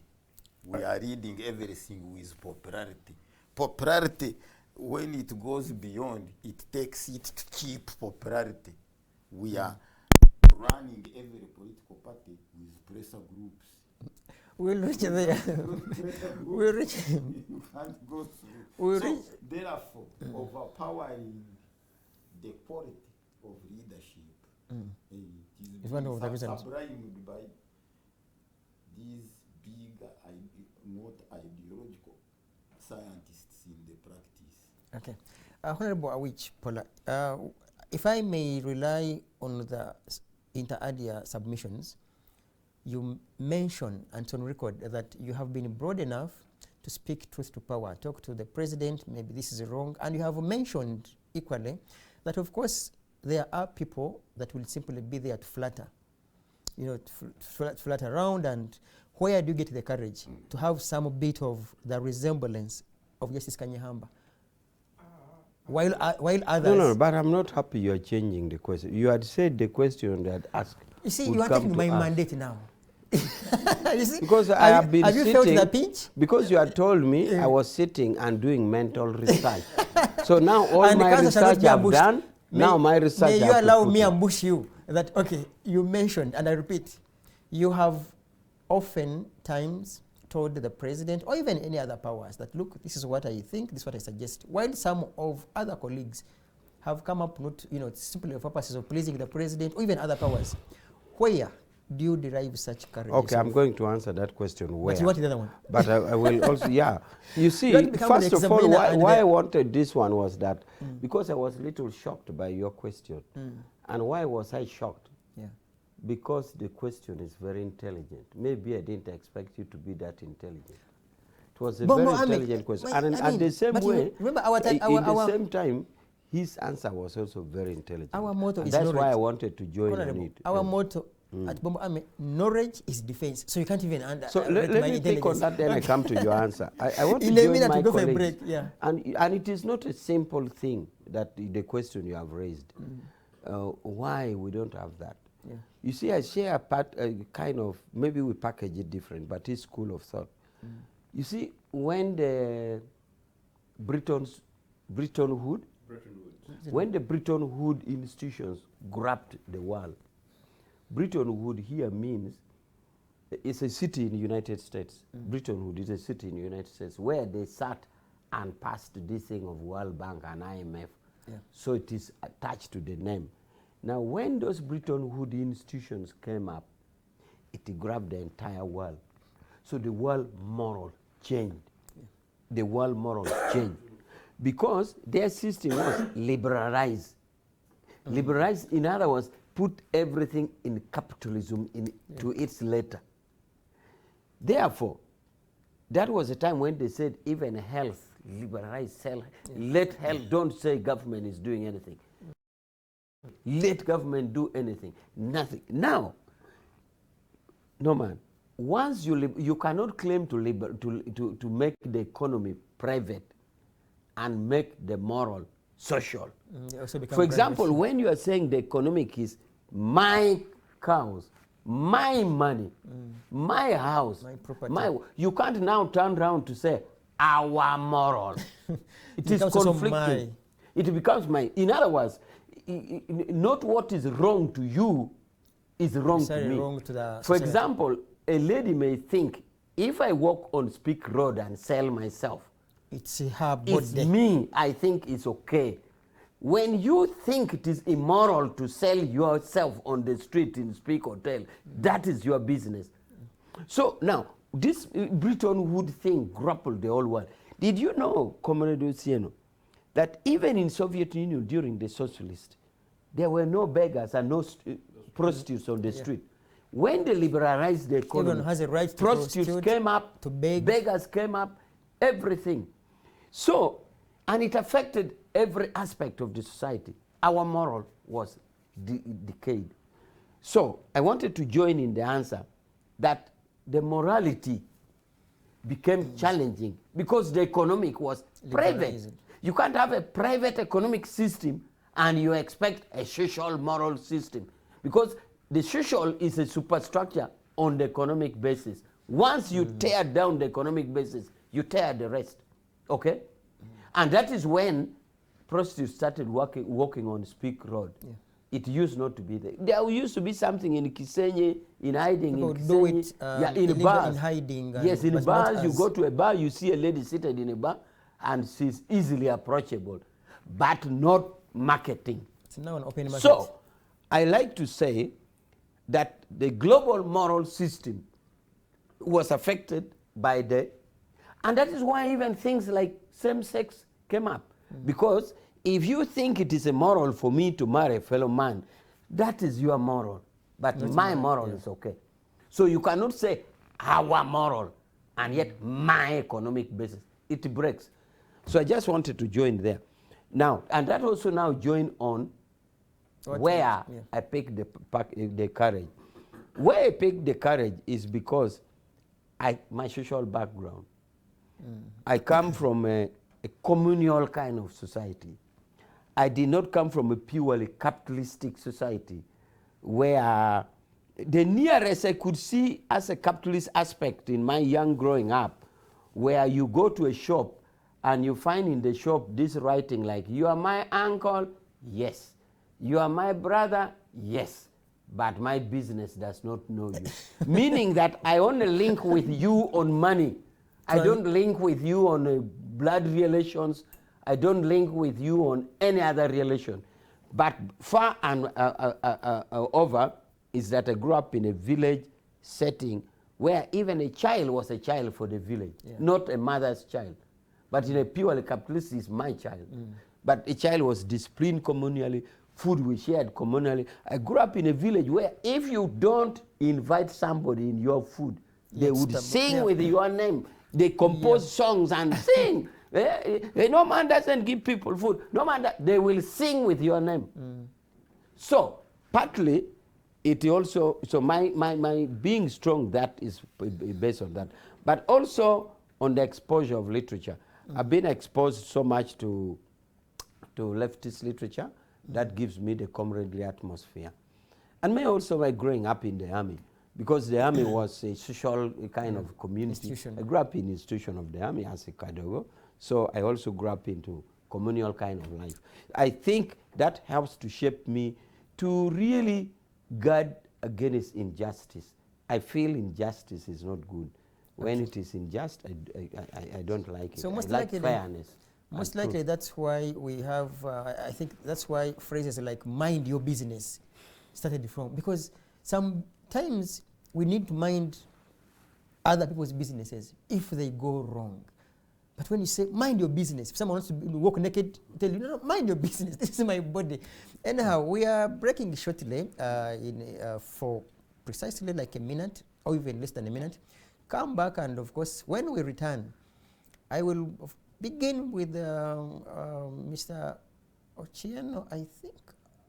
We are reading everything with popularity. Popularity, when it goes beyond, it takes it to cheap popularity. We are running every political party with pressure groups. We'll reach there. We'll reach. You can't go through. We'll So, reach. therefore, overpowering the quality of leadership It's one of the reasons. sublimed by these big, not ideological scientists in the practice. Okay. Honorable Awich Pola, if I may rely on the inter alia submissions, you mention, and it's on record, that you have been broad enough to speak truth to power, talk to the president, maybe this is wrong, and you have mentioned equally that, of course, there are people that will simply be there to flatter, to flatter around. And where do you get the courage to have some bit of the resemblance of Justice Kanyihamba? While others... No, but I'm not happy you are changing the question. You had said the question that asked. You see, you are taking my mandate now. You see? Because I have been have you sitting. felt the pinch? Because you had told me I was sitting and doing mental research. So now all And my the council shall not research be I've ambushed. done, now my research May I you have to allow put me in. ambush you that, okay, you mentioned, and I repeat, you have often times told the president or even any other powers that, look, this is what I think, this is what I suggest, while some of other colleagues have come up not, simply for purposes of pleasing the president or even other powers. Where do you derive such courage? Okay, I'm going to answer that question where. But you want the other one? But I will also, yeah. You see, You want to become first the of all, examiner why and I wanted this one was that because I was a little shocked by your question. And why was I shocked? Yeah. Because the question is very intelligent. Maybe I didn't expect you to be that intelligent. It was a But very I mean, intelligent question. but And I at the mean, same but way, remember our in our the same time, his answer was also very intelligent. Our motto And is that's why knowledge. I wanted to join on Honorable, it. our motto at Bombo Army, knowledge is defense. So you can't even So let me take on that, then I come to your answer. I want to In a join minute, my we go for a colleagues. break, yeah. And it is not a simple thing, that the question you have raised. Why we don't have that. Yeah. You see, I share a kind of, maybe we package it different, but it's school of thought. You see, when the Bretton Woods, when the Bretton Woods institutions grabbed the world, Bretton Woods here means it's a city in the United States. Bretton Woods is a city in the United States where they sat and passed this thing of World Bank and IMF. Yeah. So it is attached to the name. Now, when those Bretton Woods institutions came up, it grabbed the entire world. So the world moral changed. The world moral changed. Because their system was liberalized. Liberalized, in other words, put everything in capitalism to its letter. Therefore, that was a time when they said even health, liberalize health, let health, don't say government is doing anything. Let government do anything, nothing. Now, no man, once you cannot claim to make the economy private and make the moral social. They also become For example, private. when you are saying the economic is my cows, my money, my house, My property. you can't now turn around to say our moral. It is becomes also conflicting. my. It becomes my. In other words, not what is wrong to you is wrong to Necessarily me. wrong to the For society. example, a lady may think, if I walk on Speak Road and sell myself, It's her it's body. me, I think it's okay. When you think it is immoral to sell yourself on the street in Speak Hotel, that is your business. So now, this Bretton Woods thing grappled the whole world. Did you know, Comrade Otieno, that even in Soviet Union during the socialist, there were no beggars and no prostitutes on the street. When they liberalized the economy, Everyone has a right to prostitutes prostitute, came up, to beg. beggars came up, everything. So, and it affected every aspect of the society. Our moral was decayed. So, I wanted to join in the answer that the morality became challenging because the economic was private. Liberalized. You can't have a private economic system and you expect a social moral system because the social is a superstructure on the economic basis. Once you tear down the economic basis, you tear the rest. Okay? And that is when prostitutes started walking on Speak Road. It used not to be there. There used to be something in Kisenye, in hiding People in do Kisenye. it, In illegal bars. in hiding. Yes, in but not bars, you as- go to a bar, you see a lady seated in a bar, and she's easily approachable, but not marketing. It's now an open market. So, I like to say that the global moral system was affected by the, and that is why even things like same-sex came up. Because if you think it is immoral for me to marry a fellow man, that is your moral, but my moral is okay. So you cannot say our moral and yet my economic basis. It breaks. So I just wanted to join there. Now, and that also now join on What where is- yeah. I picked the courage. Where I picked the courage is because my social background. I come from a communal kind of society. I did not come from a purely capitalistic society where the nearest I could see as a capitalist aspect in my young growing up, where you go to a shop and you find in the shop this writing like, you are my uncle, yes. You are my brother, yes. But my business does not know you. Meaning that I only link with you on money. I don't link with you on blood relations. I don't link with you on any other relation. But far and over is that I grew up in a village setting where even a child was a child for the village, not a mother's child. But in a purely capitalist, is my child. But a child was disciplined communally, food we shared communally. I grew up in a village where if you don't invite somebody in your food, they would sing with your name. They compose songs and sing. No man doesn't give people food. No man, they will sing with your name. So, partly, it also, so my being strong, that is based on that. But also on the exposure of literature. I've been exposed so much to leftist literature that gives me the comradely atmosphere. And me also by growing up in the army, because the army was a social kind of community. Institution. I grew up in the institution of the army as a Kadogo, so I also grew up into communal kind of life. I think that helps to shape me to really guard against injustice. I feel injustice is not good. When it is unjust, I don't like it. So most I like likely, fairness. most and likely truth. that's why we have, I think that's why phrases like mind your business started from. Because sometimes we need to mind other people's businesses if they go wrong. But when you say mind your business, if someone wants to walk naked, tell you, no, mind your business, this is my body. Anyhow, we are breaking shortly for precisely like a minute or even less than a minute come back, and of course, when we return, I will begin with Mr. Ochieno, I think.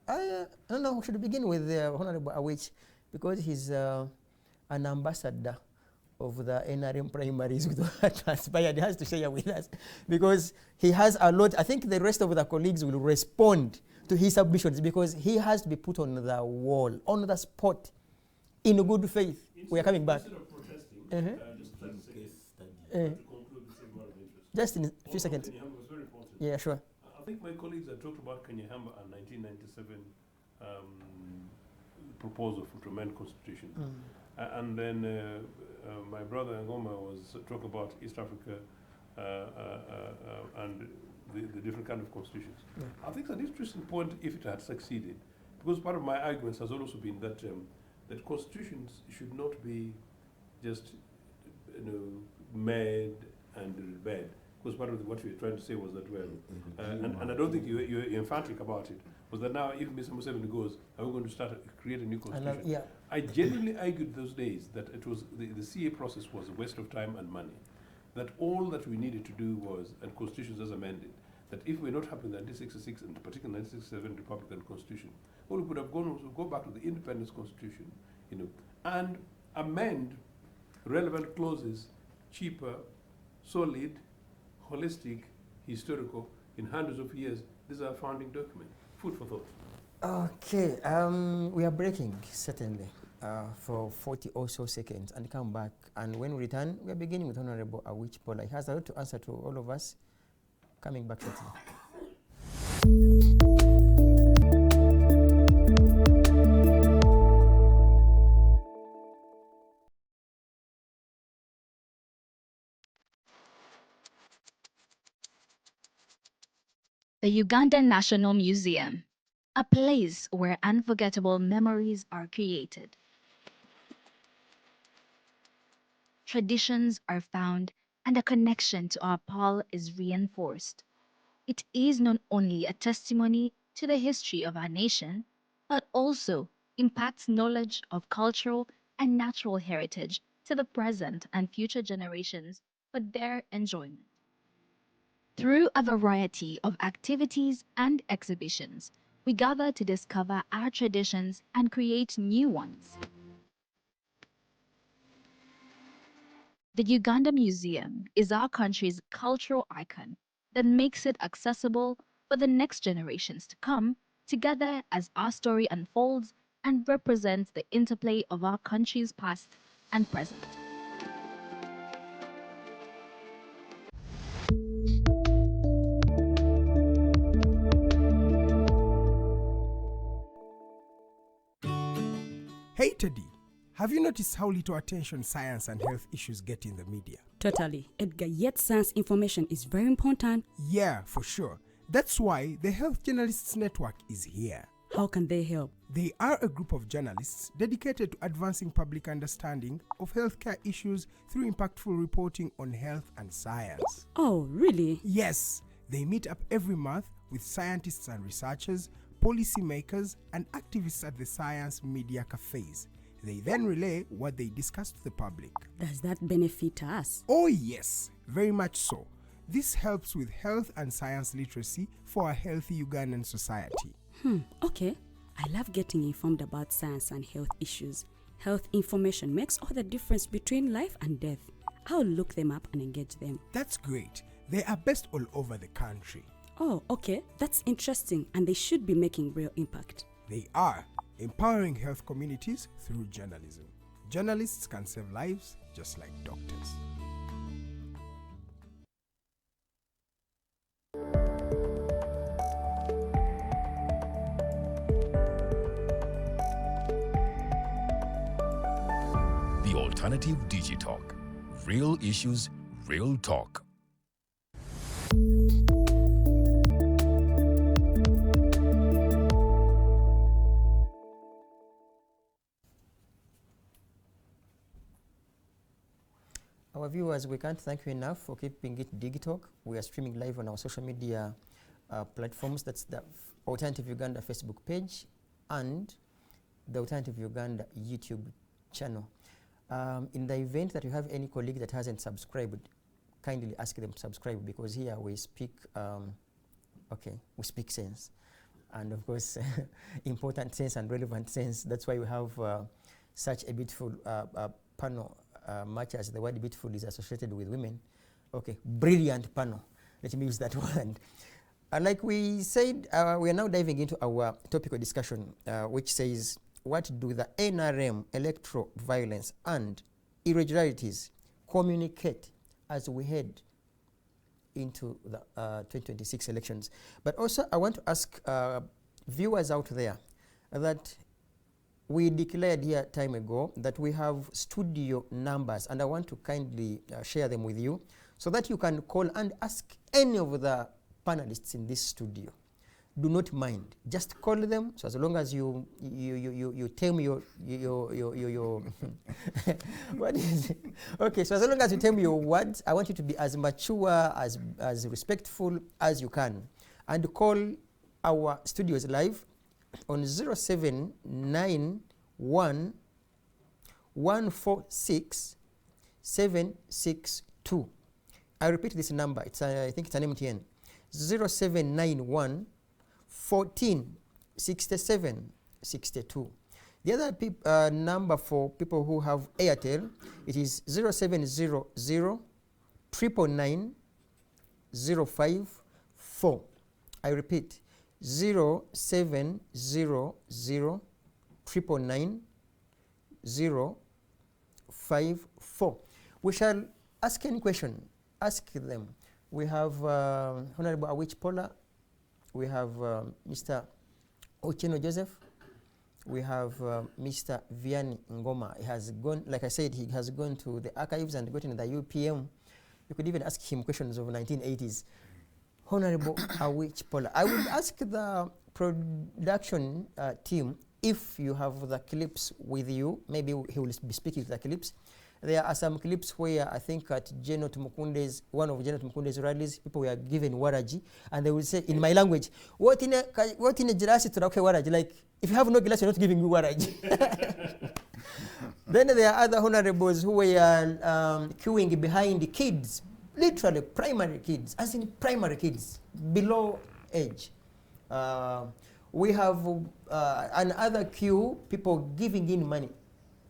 I don't know, should begin with Honorable Awich, because he's an ambassador of the NRM primaries with what transpired. He has to share with us because he has a lot. I think the rest of the colleagues will respond to his submissions because he has to be put on the wall, on the spot, in good faith. We are coming back. Instead of protesting, just 30 seconds Uh, to conclude the same of interest. just in a few seconds. Kanyahamba was very important. Yeah, sure. I think my colleagues had talked about Kanyahamba and 1997 proposal to amend constitution. And then my brother Ngoma was talking about East Africa and the different kind of constitutions. Yeah. I think it's an interesting point if it had succeeded, because part of my arguments has also been that that constitutions should not be just made and read. Because part of what you were trying to say was that and I don't think you're emphatic about it, was that now if Mr. Museveni goes, are we going to create a new constitution? Yeah. I genuinely argued those days that it was the CA process was a waste of time and money. That all that we needed to do was, and constitutions as amended, that if we're not happy with the 1966 and particularly 1967 Republican Constitution, all we could have gone was to go back to the Independence Constitution, and amend relevant clauses, cheaper, solid, holistic, historical, in hundreds of years. This is our founding document. Food for thought. Okay, we are breaking, certainly, for 40 or so seconds and come back. And when we return, we are beginning with Honorable Awich Paula. He has a lot to answer to all of us. Coming back shortly. The Ugandan National Museum, a place where unforgettable memories are created. Traditions are found and a connection to our Paul is reinforced. It is not only a testimony to the history of our nation, but also impacts knowledge of cultural and natural heritage to the present and future generations for their enjoyment. Through a variety of activities and exhibitions, we gather to discover our traditions and create new ones. The Uganda Museum is our country's cultural icon that makes it accessible for the next generations to come together as our story unfolds and represents the interplay of our country's past and present. Hey Teddy, have you noticed how little attention science and health issues get in the media? Totally, Edgar, yet science information is very important. Yeah, for sure. That's why the Health Journalists Network is here. How can they help? They are a group of journalists dedicated to advancing public understanding of healthcare issues through impactful reporting on health and science. Oh, really? Yes, they meet up every month with scientists and researchers, policymakers, and activists at the science media cafes. They then relay what they discuss to the public. Does that benefit us? Oh yes, very much so. This helps with health and science literacy for a healthy Ugandan society. Okay. I love getting informed about science and health issues. Health information makes all the difference between life and death. I'll look them up and engage them. That's great. They are based all over the country. Oh, okay. That's interesting, and they should be making real impact. They are empowering health communities through journalism. Journalists can save lives just like doctors. The Alternative Digitalk. Real issues, real talk. Our viewers, we can't thank you enough for keeping it digital. We are streaming live on our social media platforms. That's the Alternative Uganda Facebook page and the Alternative Uganda YouTube channel. In the event that you have any colleague that hasn't subscribed, kindly ask them to subscribe, because here we speak, we speak sense. And of course, important sense and relevant sense. That's why we have such a beautiful panel, much as the word beautiful is associated with women. Okay, brilliant panel. Let me use that word. Like we said, we are now diving into our topical discussion, which says, what do the NRM, electoral violence and irregularities, communicate as we head into the 2026 elections? But also, I want to ask viewers out there that we declared here time ago that we have studio numbers, and I want to kindly share them with you so that you can call and ask any of the panelists in this studio. Do not mind, just call them. So as long as you tell me your what is it? Okay, so as long as you tell me your words, I want you to be as mature, as respectful as you can, and call our studios live on 0791 146 762. I repeat this number. It's I think it's an MTN. 0791 14 67 62. The other number for people who have Airtel, it is 0700 999 054. I repeat, 0700 999 054. We shall ask any question. Ask them. We have Honorable Awich Pola. We have Mr. Ocheno Joseph. We have Mr. Vianney Ngoma. He has gone, like I said, he has gone to the archives and gotten the UPM. You could even ask him questions of 1980s. Honorable Awich Pola. I will ask the production team if you have the clips with you. Maybe he will be speaking to the clips. There are some clips where I think at one of Janet Mukunde's rallies, people were given waraji, and they will say in my language, what in a girasi to waraji? Like, if you have no glass, you're not giving me waraji. Then there are other honorables who were queuing behind the kids, literally primary kids, as in primary kids, below age. We have another queue, people giving in money.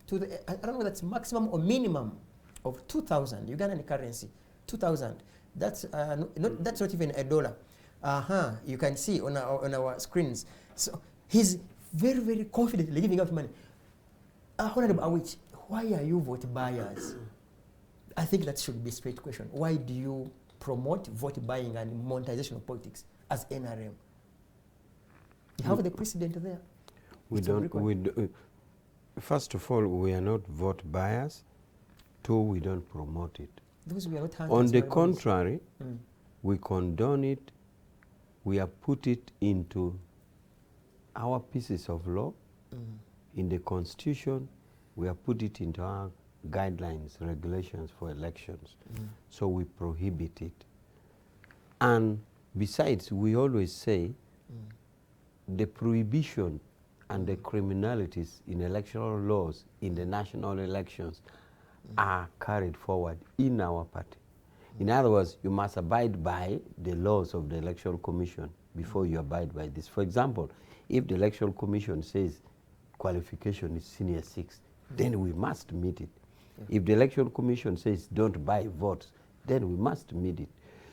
To the, I don't know whether that's maximum or minimum of 2,000 Ugandan currency, 2,000. That's that's not even $1. You can see on our screens. So he's very, very confidently giving out money. Honorable Awich, why are you vote buyers? I think that should be a straight question. Why do you promote vote buying and monetization of politics as NRM? You have the precedent there. First of all, we are not vote buyers. Two, we don't promote it. Those we are not On the contrary, we condone it. We have put it into our pieces of law. In the Constitution, we have put it into our guidelines, regulations for elections. So we prohibit it. And besides, we always say the prohibition and the criminalities in electoral laws in the national elections are carried forward in our party. In other words, you must abide by the laws of the Electoral Commission before you abide by this. For example, if the Electoral Commission says qualification is senior 6, then we must meet it. If the Electoral Commission says don't buy votes, then we must meet it.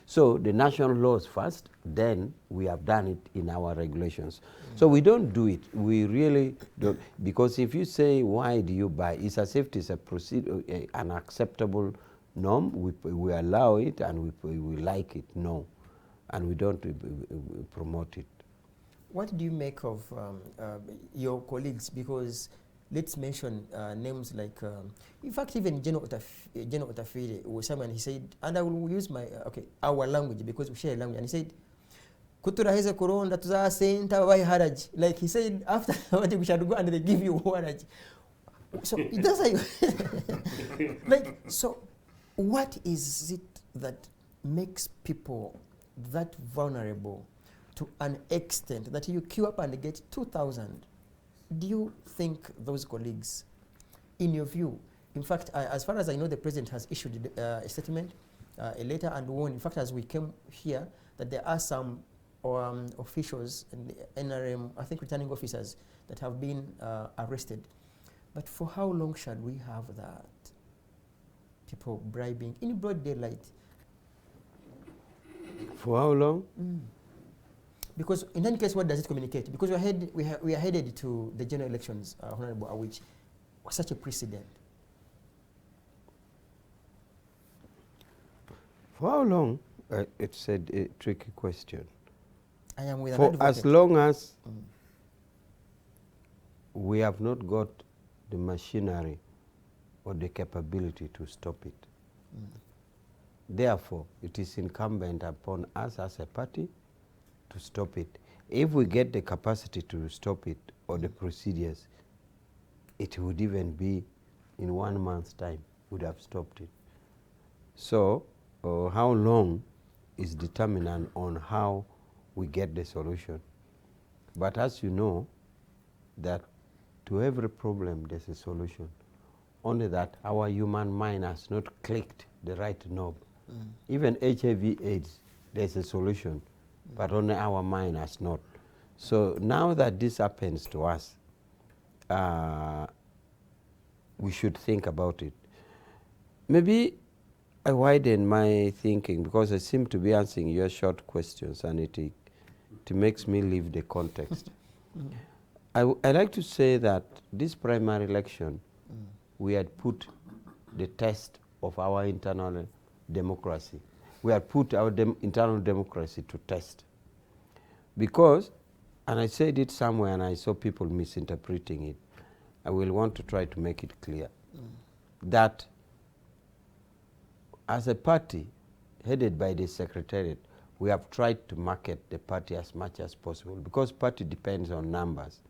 So the national laws first, then we have done it in our regulations. So we don't do it. We really don't, because if you say, why do you buy? It's as if it's an acceptable norm. We allow it and we like it. No. And we don't promote it. What do you make of your colleagues? Because let's mention names like, in fact, even General Otafire was someone, he said, and I will use my, our language because we share a language, and he said, Kuturaheze Koronda tuza senta wai haraji. Like he said, after we shall go and they give you haraji. So it doesn't, like, so what is it that makes people that vulnerable to an extent that you queue up and get 2,000? Do you think those colleagues, in your view, In fact, as far as I know, the president has issued a statement, a letter, and warned, in fact, as we came here, that there are some officials in the NRM, I think returning officers, that have been arrested. But for how long shall we have that? People bribing in broad daylight. For how long? Because in any case, what does it communicate? Because we are headed to the general elections, Honorable Awich. Such a precedent. For how long? It's a tricky question. I am with an For advocate. as long as we have not got the machinery or the capability to stop it. Therefore, it is incumbent upon us as a party to stop it. If we get the capacity to stop it or the procedures, it would even be in 1 month's time, would have stopped it. So, how long is determinant on how we get the solution. But as you know, that to every problem there's a solution. Only that our human mind has not clicked the right knob. Even HIV/AIDS, there's a solution, but only our mind has not. So now that this happens to us, we should think about it. Maybe I widen my thinking because I seem to be answering your short questions and it makes me leave the context. I like to say that this primary election, we had put the test of our internal democracy. We had put our internal democracy to test. Because, and I said it somewhere and I saw people misinterpreting it, I will want to try to make it clear that as a party headed by the Secretariat, we have tried to market the party as much as possible because party depends on numbers.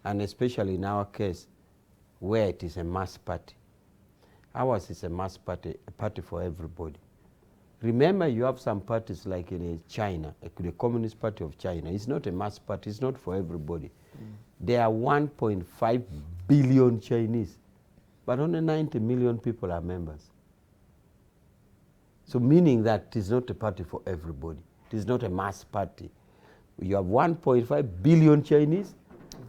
And especially in our case, where it is a mass party. Ours is a mass party, a party for everybody. Remember, you have some parties like in China, like the Communist Party of China. It's not a mass party, it's not for everybody. There are 1.5 billion Chinese, but only 90 million people are members. So meaning that it is not a party for everybody. It is not a mass party. You have 1.5 billion Chinese,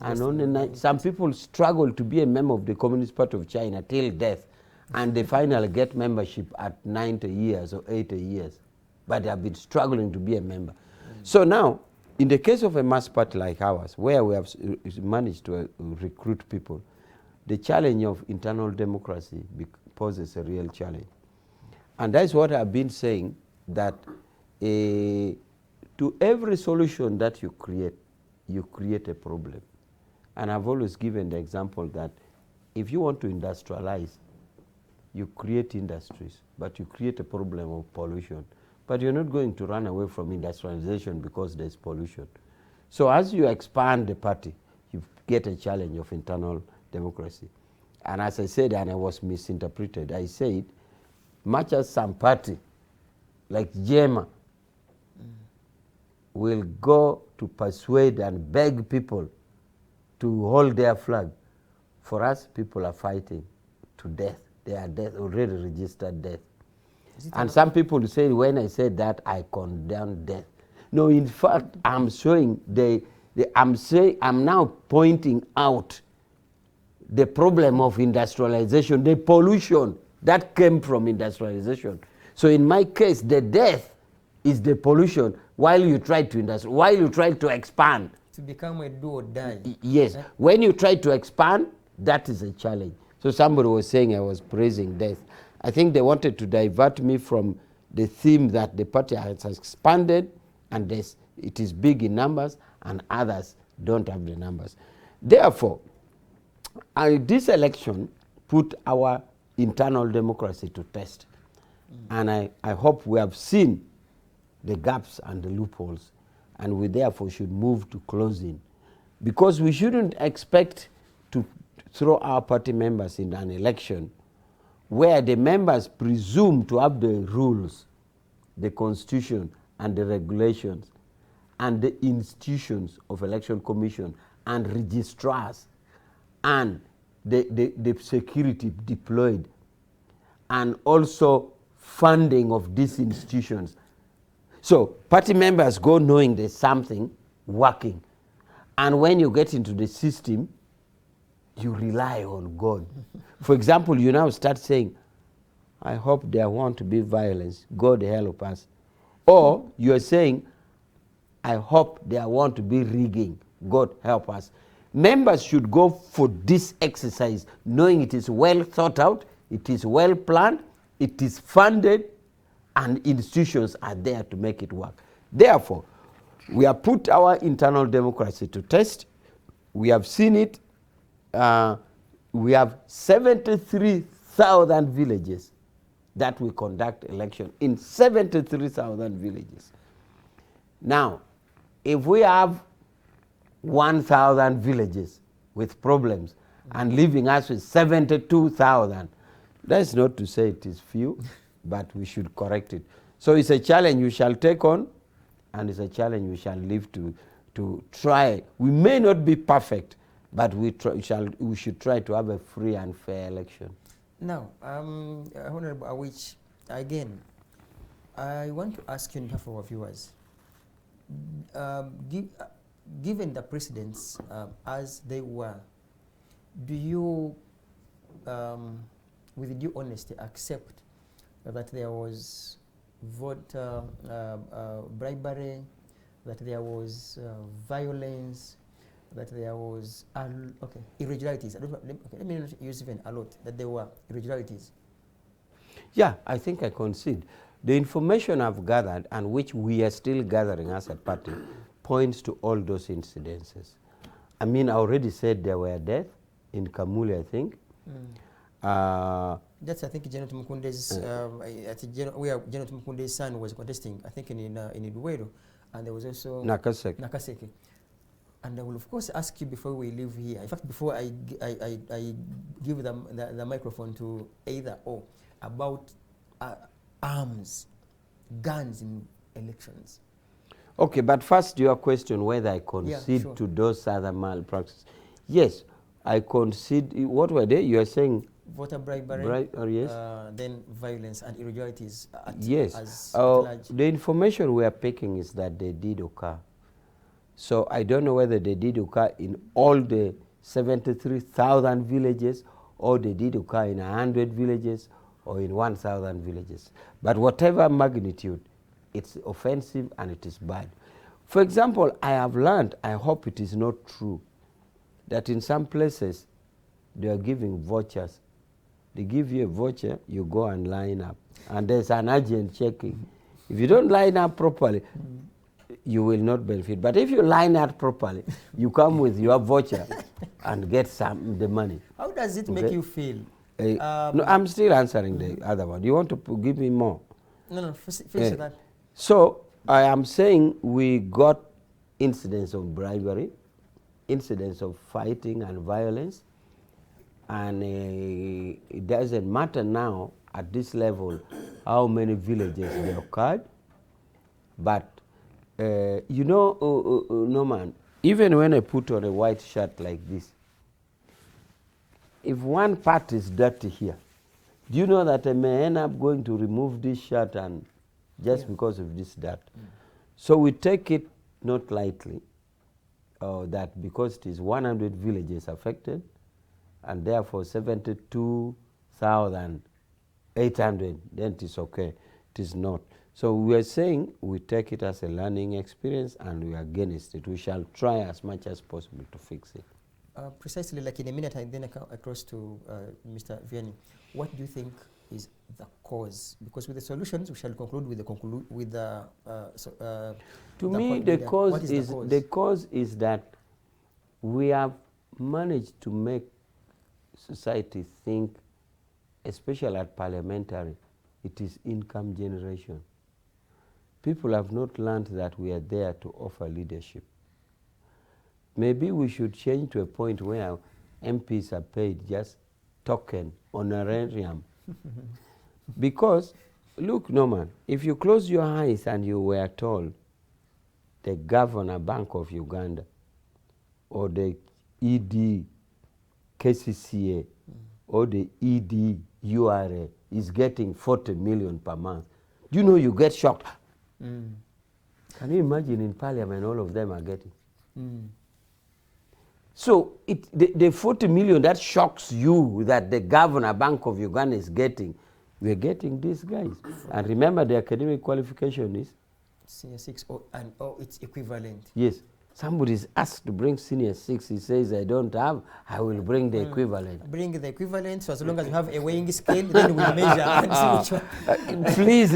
and only some people struggle to be a member of the Communist Party of China till death, and they finally get membership at 90 years or 80 years, but they have been struggling to be a member. So now, in the case of a mass party like ours, where we have managed to recruit people, the challenge of internal democracy poses a real challenge. And that's what I've been saying, that to every solution that you create a problem. And I've always given the example that if you want to industrialize, you create industries, but you create a problem of pollution. But you're not going to run away from industrialization because there's pollution. So as you expand the party, you get a challenge of internal democracy. And as I said, and I was misinterpreted, I said, much as some party, like JEMA, will go to persuade and beg people to hold their flag, for us, people are fighting to death. They are death, already registered death. And some people say, when I said that, I condemn death. No, in fact, I'm showing I'm now pointing out the problem of industrialization, the pollution that came from industrialization. So in my case, the death is the pollution while you try to expand. To become a do or die. Yes. When you try to expand, that is a challenge. So somebody was saying I was praising death. I think they wanted to divert me from the theme that the party has expanded and it is big in numbers and others don't have the numbers. Therefore, this election put our internal democracy to test. And I hope we have seen the gaps and the loopholes, and we therefore should move to closing. Because we shouldn't expect to throw our party members in an election where the members presume to have the rules, the constitution and the regulations and the institutions of election commission and registrars and the security deployed and also funding of these institutions. So party members go knowing there's something working. And when you get into the system, you rely on God. For example, you now start saying, I hope there won't be violence. God help us. Or you're saying, I hope there won't be rigging. God help us. Members should go for this exercise knowing it is well thought out, it is well planned, it is funded, and institutions are there to make it work. Therefore, we have put our internal democracy to test. We have seen it. We have 73,000 villages that we conduct election in 73,000 villages. Now, if we have 1,000 villages with problems and leaving us with 72,000, that's not to say it is few, but we should correct it. So it's a challenge we shall take on, and it's a challenge we shall live to try. We may not be perfect, but we should try to have a free and fair election. Now, Honorable Awich, again, I want to ask you on behalf of our viewers, given the precedents as they were, do you, with due honesty, accept that there was vote bribery, that there was violence, that there was irregularities? Let me not use even a lot, that there were irregularities. Yeah, I think I concede. The information I've gathered, and which we are still gathering as a party, points to all those incidences. I mean, I already said there were deaths in Kamuli, I think. That's, I think, General Tumukunde's, where General Tumukunde's son was contesting, I think, in Iduwero, and there was also Nakaseke. And I will, of course, ask you before we leave here, in fact, before I give them the microphone to either or, about arms, guns in elections. Okay, but first your question whether I concede to those other malpractices. Yes, I concede. What were they? You are saying voter bribery, yes. Then violence and irregularities. Yes. The information we are picking is that they did occur. So I don't know whether they did occur in all the 73,000 villages, or they did occur in 100 villages, or in 1,000 villages. But whatever magnitude, it's offensive and it is bad. For example, I have learned, I hope it is not true, that in some places they are giving vouchers. They give you a voucher, you go and line up. And there's an agent checking. If you don't line up properly, you will not benefit. But if you line up properly, you come with your voucher and get the money. How does it make you feel? No, I'm still answering the other one. You want to give me more? No, finish that. So I am saying we got incidents of bribery, incidents of fighting and violence, and it doesn't matter now at this level how many villages they occurred, but you know, Norman, even when I put on a white shirt like this, if one part is dirty here, do you know that I may end up going to remove this shirt and just because of this dirt? So we take it not lightly, that because it is 100 villages affected, and therefore 72,800, then it is okay. It is not. So we are saying we take it as a learning experience and we are against it. We shall try as much as possible to fix it. Precisely, like in a minute, I then come across to Mr. Vianney. What do you think is the cause? Because with the solutions, we shall conclude with the to me, the cause is that we have managed to make society think, especially at parliamentary, it is income generation. People have not learned that we are there to offer leadership. Maybe we should change to a point where MPs are paid just token, honorarium. Because, look, Norman, if you close your eyes and you were told the Governor Bank of Uganda or the ED KCCA or the ED is getting 40 million per month, do you know you get shocked? Can you imagine in parliament all of them are getting? So the 40 million that shocks you that the governor Bank of Uganda is getting, we're getting these guys. And remember the academic qualification is? Senior 6 and its equivalent. Yes. Somebody is asked to bring senior 6. He says, I don't have, I will bring the equivalent. Bring the equivalent, so as long as you have a weighing scale, then we measure and see which one. Please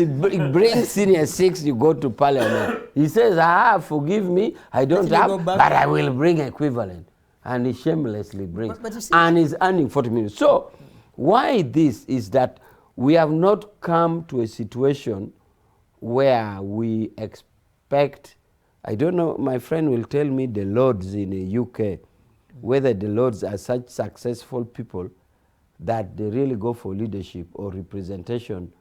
bring senior 6, you go to parliament. He says, forgive me, I don't have, but I will bring equivalent. And he shamelessly brings. But you see, and he's earning 40 million. So why this is that we have not come to a situation where we expect, I don't know, my friend will tell me the Lords in the UK, whether the Lords are such successful people that they really go for leadership or representation,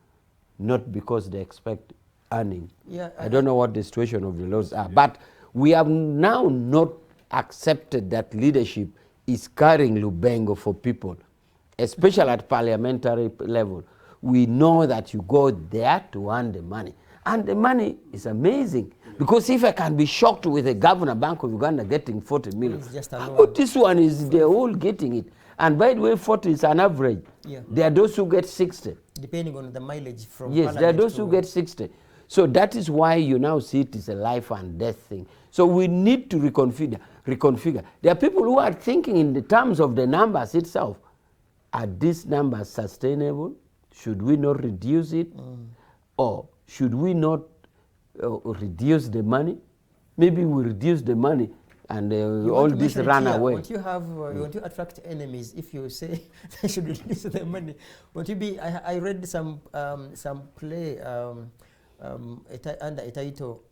not because they expect earning. Yeah, I don't know what the situation of the Lords are, but we have now not accepted that leadership is carrying Lubengo for people, especially at parliamentary level. We know that you go there to earn the money. And the money is amazing. Because if I can be shocked with the governor Bank of Uganda getting 40 million, but this one is, they're all getting it. And by the way, 40 is an average. Yeah. There are those who get 60. Depending on the mileage from Yes, there are those who get 60. So that is why you now see it is a life and death thing. So we need to reconfigure. There are people who are thinking in the terms of the numbers itself. Are these numbers sustainable? Should we not reduce it? Or should we not reduce the money? Maybe we reduce the money and all this run away. Won't you have, won't you attract enemies if you say they should reduce the money? Won't you be, I read some play under a title,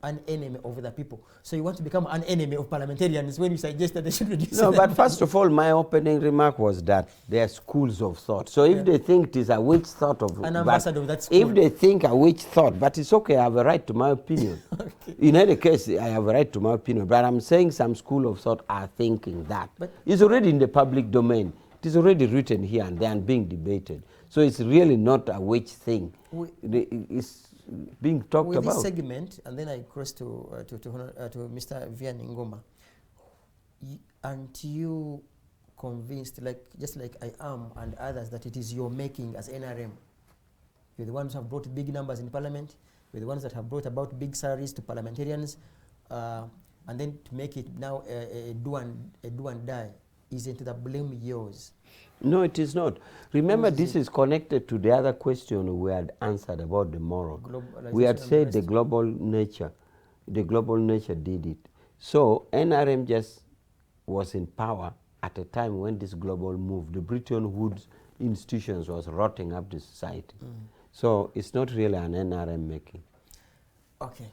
an enemy of the people. So you want to become an enemy of parliamentarians when you suggest that they should reduce. No, but first of all, my opening remark was that there are schools of thought. So if they think it is a witch thought of an ambassador of that school. If they think a witch thought, but it's okay, I have a right to my opinion. Okay. In any case, I have a right to my opinion. But I'm saying some school of thought are thinking that. But it's already in the public domain. It is already written here and there and being debated. So it's really not a witch thing. It's being talked about. With this segment, and then I cross to Mr. Vian Ngoma. Aren't you convinced, like just like I am and others, that it is your making as NRM? You're the ones who have brought big numbers in parliament. You're the ones that have brought about big salaries to parliamentarians, and then to make it now a do and die. Isn't the blame yours? No, it is not. Remember, this is connected to the other question we had answered about the moral. We had said the global nature. The global nature did it. So NRM just was in power at a time when this global move, the Bretton Woods institutions was rotting up the society. So it's not really an NRM making. Okay.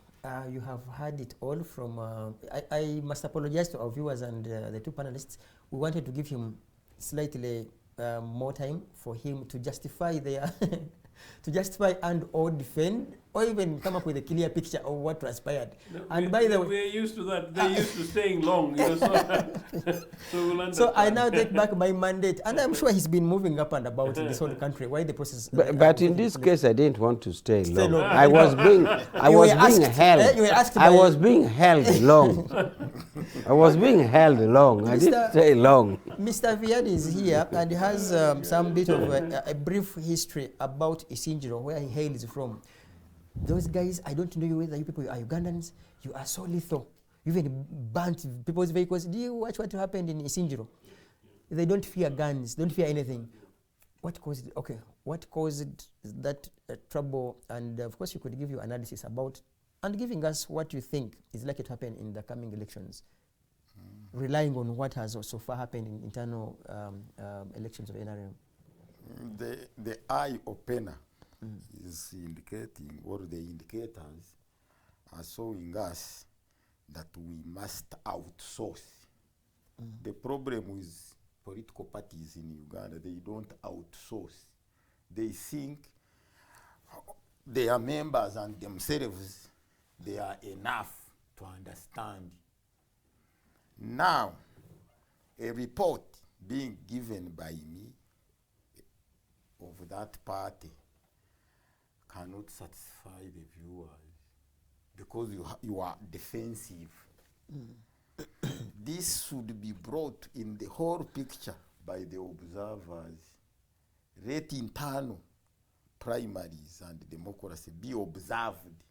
You have heard it all from, I must apologize to our viewers and the two panelists. We wanted to give him slightly more time for him to justify their, to justify and or defend, or even come up with a clear picture of what transpired. No, and by the way, we're used to that. They're used to staying long. You know, so we'll understand. So I now take back my mandate, and I'm sure he's been moving up and about in this whole country. Why the process? But in this case, I didn't want to stay long. I was being held. I was being held long. I was being held long. I didn't stay long. Mr. Vian is here and he has some bit of a brief history about Isingiro, where he hails from. Those guys, I don't know whether you people are Ugandans. You are so lethal. You even burnt people's vehicles. Do you watch what happened in Isingiro? They don't fear guns, don't fear anything. What caused it? Okay, what caused that trouble? And of course, you could give your analysis about and giving us what you think is likely to happen in the coming elections, relying on what has so far happened in internal elections of NRM. The eye opener is indicating, or the indicators are showing us that we must outsource. The problem with political parties in Uganda, they don't outsource. They think their members and themselves, they are enough to understand. Now, a report being given by me of that party cannot satisfy the viewers because you are defensive. This should be brought in the whole picture by the observers. Let internal primaries and democracy be observed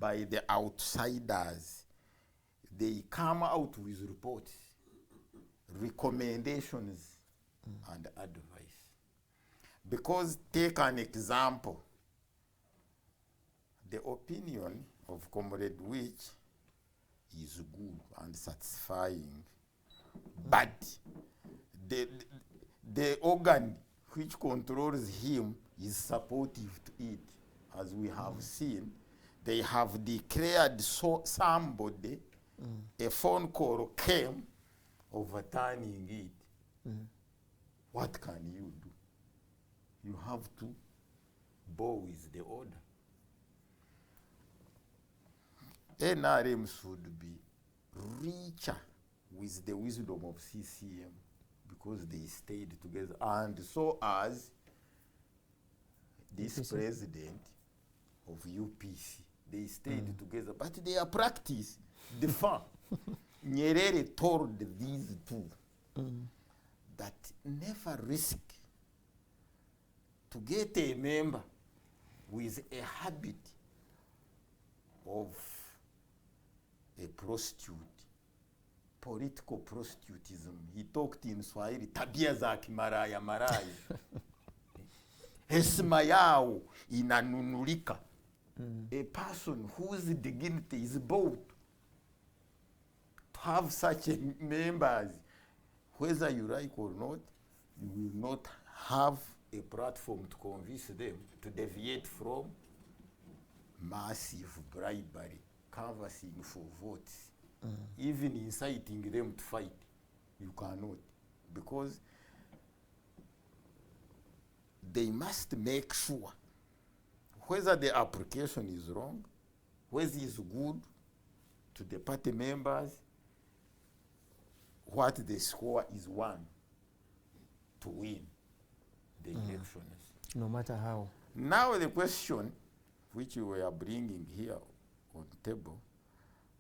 by the outsiders. They come out with reports, recommendations, and advice. Because take an example, the opinion of Comrade Witch is good and satisfying, but the organ which controls him is supportive to it. As we have seen, they have declared somebody, a phone call came overturning it. What can you do? You have to bow with the order. NRM should be richer with the wisdom of CCM because they stayed together, and so as this president of UPC, they stayed together, but their practice differ. Nyerere told these two that never risk to get a member with a habit of a prostitute, political prostitutism. He talked in Swahili, tabia za kimaraya maraya. Heshima yao inanunulika. A person whose dignity is bought, to have such members, whether you like or not, you will not have a platform to convince them to deviate from massive bribery, canvassing for votes, even inciting them to fight. You cannot, because they must make sure whether the application is wrong, whether it's good to the party members, what the score is one to win the elections. No matter how. Now the question which we are bringing here on the table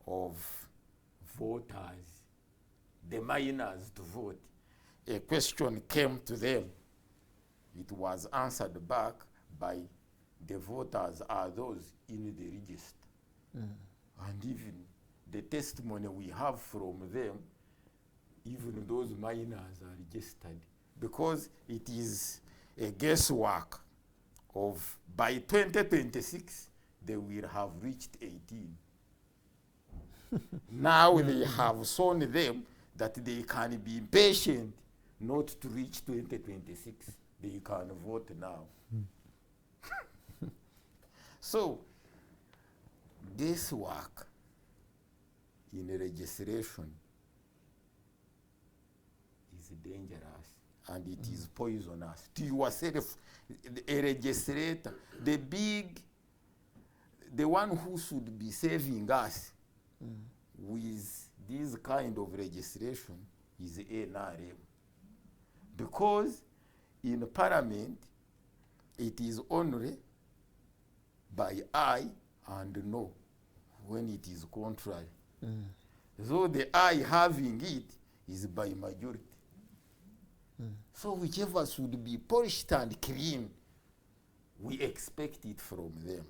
of voters, the minors to vote, a question came to them. It was answered back by the voters are those in the register. And even the testimony we have from them, even those minors are registered, because it is a guesswork of by 2026 they will have reached 18. Now they have shown them that they can be patient not to reach 2026. They can vote now. So guesswork in registration is dangerous, and it is poisonous to yourself. A registrator, the one who should be saving us with this kind of registration is NRM. Because in Parliament, it is only by aye and no when it is contrary. So the aye having it is by majority. So whichever should be polished and clean, we expect it from them.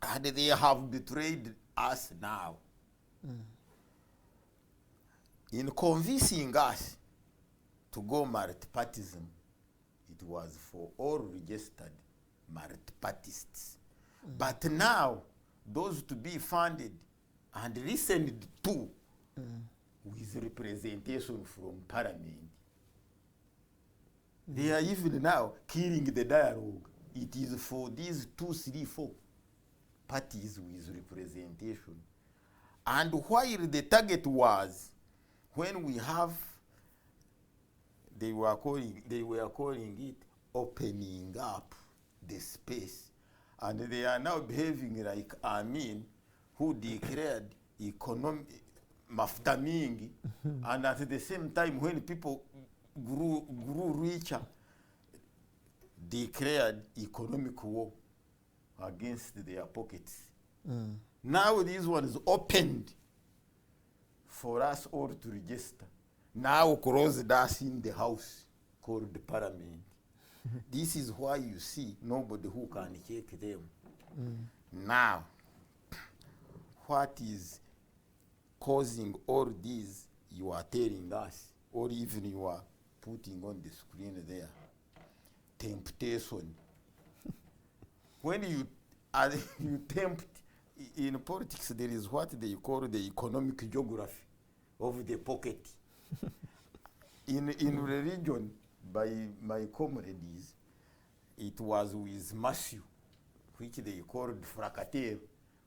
And they have betrayed us now. In convincing us to go multipartism, it was for all registered multipartists. But now, those to be funded and listened to with representation from Parliament, they are even now killing the dialogue. It is for these 2, 3, 4 parties with representation. And while the target was, when we have, they were calling it opening up the space. And they are now behaving like Amin, who declared economic mafuta mingi, and at the same time when people grew richer, declared economic war against their pockets. Now this one is opened for us all to register. Now closed us in the house called the Parliament. This is why you see nobody who can check them. Now, what is causing all this you are telling us, or even you are putting on the screen there? Temptation. When you tempt, in politics there is what they call the economic geography of the pocket. In religion, by my comrades, it was with Matthew, which they called fracateur.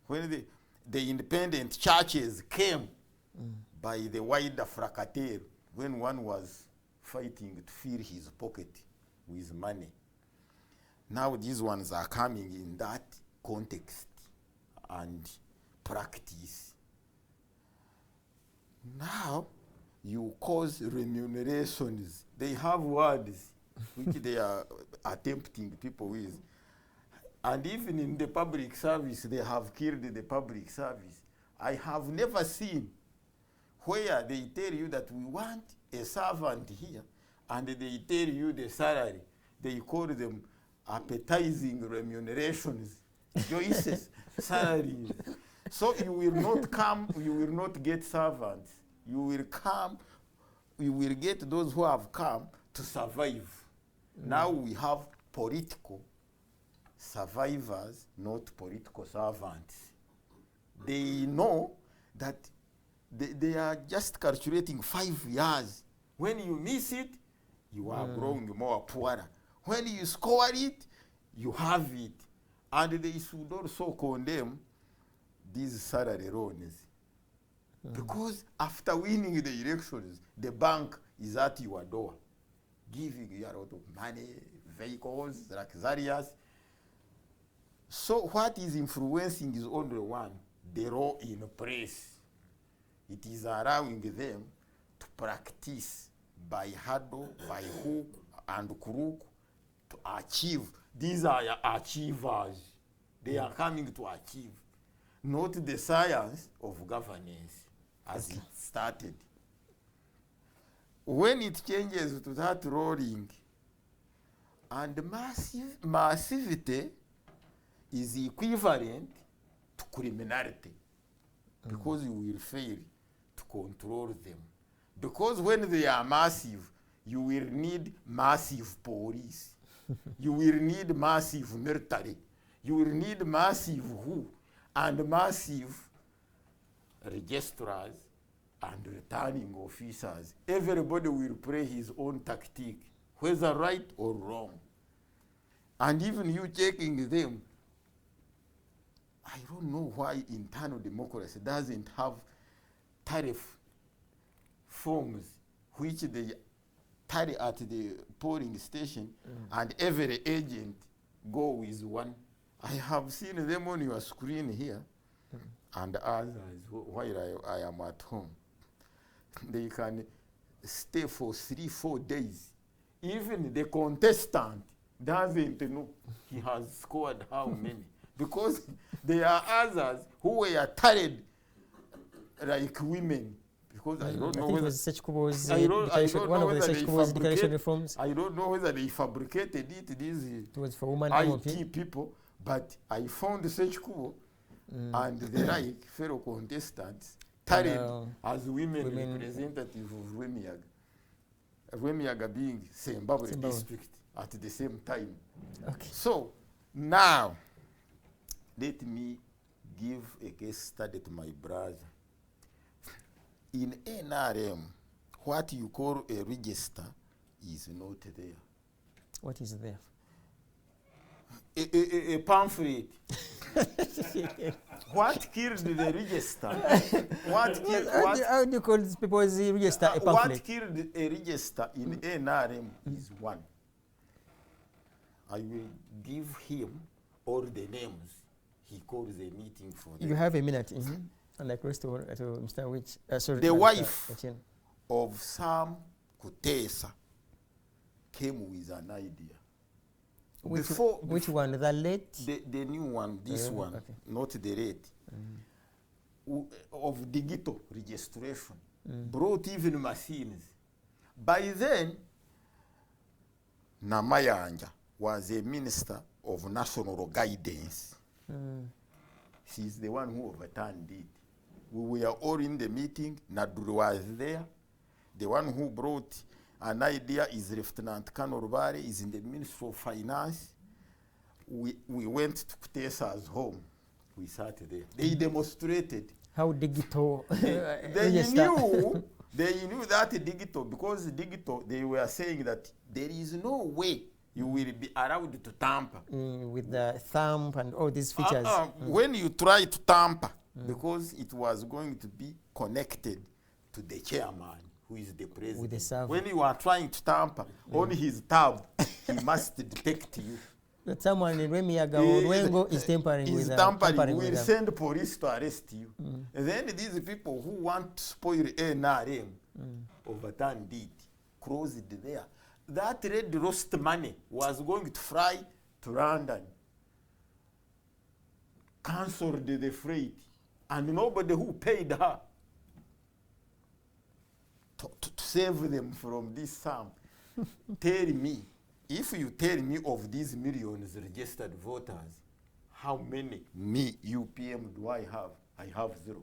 When the independent churches came by the wider fracateur, when one was fighting to fill his pocket with money. Now these ones are coming in that context and practice. Now you cause remunerations. They have words which they are attempting people with. And even in the public service, they have killed the public service. I have never seen where they tell you that we want a servant here, and they tell you the salary. They call them appetizing remunerations, choices, salaries. So you will not come, you will not get servants. You will come, you will get those who have come to survive. Now we have political survivors, not political servants. They know that they are just calculating 5 years. When you miss it, you are growing more poorer. When you score it, you have it. And they should also condemn these salary loans. Because after winning the elections, the bank is at your door, giving you a lot of money, vehicles, luxurious. So what is influencing is only one, the law in place. It is allowing them to practice by hurdle, by hook and crook to achieve. These are achievers. They are coming to achieve, not the science of governance as it started. When it changes to that rolling, and massivity is equivalent to criminality, because you will fail to control them. Because when they are massive, you will need massive police. You will need massive military. You will need massive who and massive registrars and returning officers. Everybody will play his own tactic, whether right or wrong. And even you checking them, I don't know why internal democracy doesn't have tariff forms which they tally at the polling station, and every agent go with one. I have seen them on your screen here, and others while I am at home. They can stay for 3-4 days. Even the contestant doesn't know he has scored how many. Because there are others who were tired like women. Because I don't know whether I don't know whether they fabricated it. These was for woman IT people, but I found such cool and the like fellow contestants tired as women representative of Rwemiyaga. Rwemiyaga being Zimbabwe district at the same time. Okay. So now let me give a case study to my brother. In NRM, what you call a register is not there. What is there? A pamphlet. What killed the register? How do you call these people's register a pamphlet? What killed a register in NRM is one. I will give him all the names. He calls a meeting for them. You have a minute. And I cross to Mr. Wich. Sorry, the Mr. wife Etienne. of Sam Kutesa came with an idea. Which one? The late? The new one, this one, okay. not the rate, of digital registration, brought even machines. By then, Namayanja was a minister of national guidance. She's the one who overturned it. We were all in the meeting. Nadru was there. The one who brought an idea is Lieutenant Colonel Rubare, is in the Ministry of Finance. We went to Kutesa's home. We sat there. They demonstrated. How digital? They knew that digital, because digital, they were saying that there is no way you will be allowed to tamper. With the thumb and all these features. When you try to tamper, because it was going to be connected to the chairman, who is the president. With the server. When you are trying to tamper on his tab, he must detect you. That someone in Remiaga or Wengo is tampering with tampering. We'll send police to arrest you. And then these people who want to spoil NRM overturned it, closed it there. That red roast money was going to fly to London, cancelled the freight, and nobody who paid her to save them from this sum. Tell me, if you tell me of these millions registered voters, how many me, UPM, do I have? I have 0.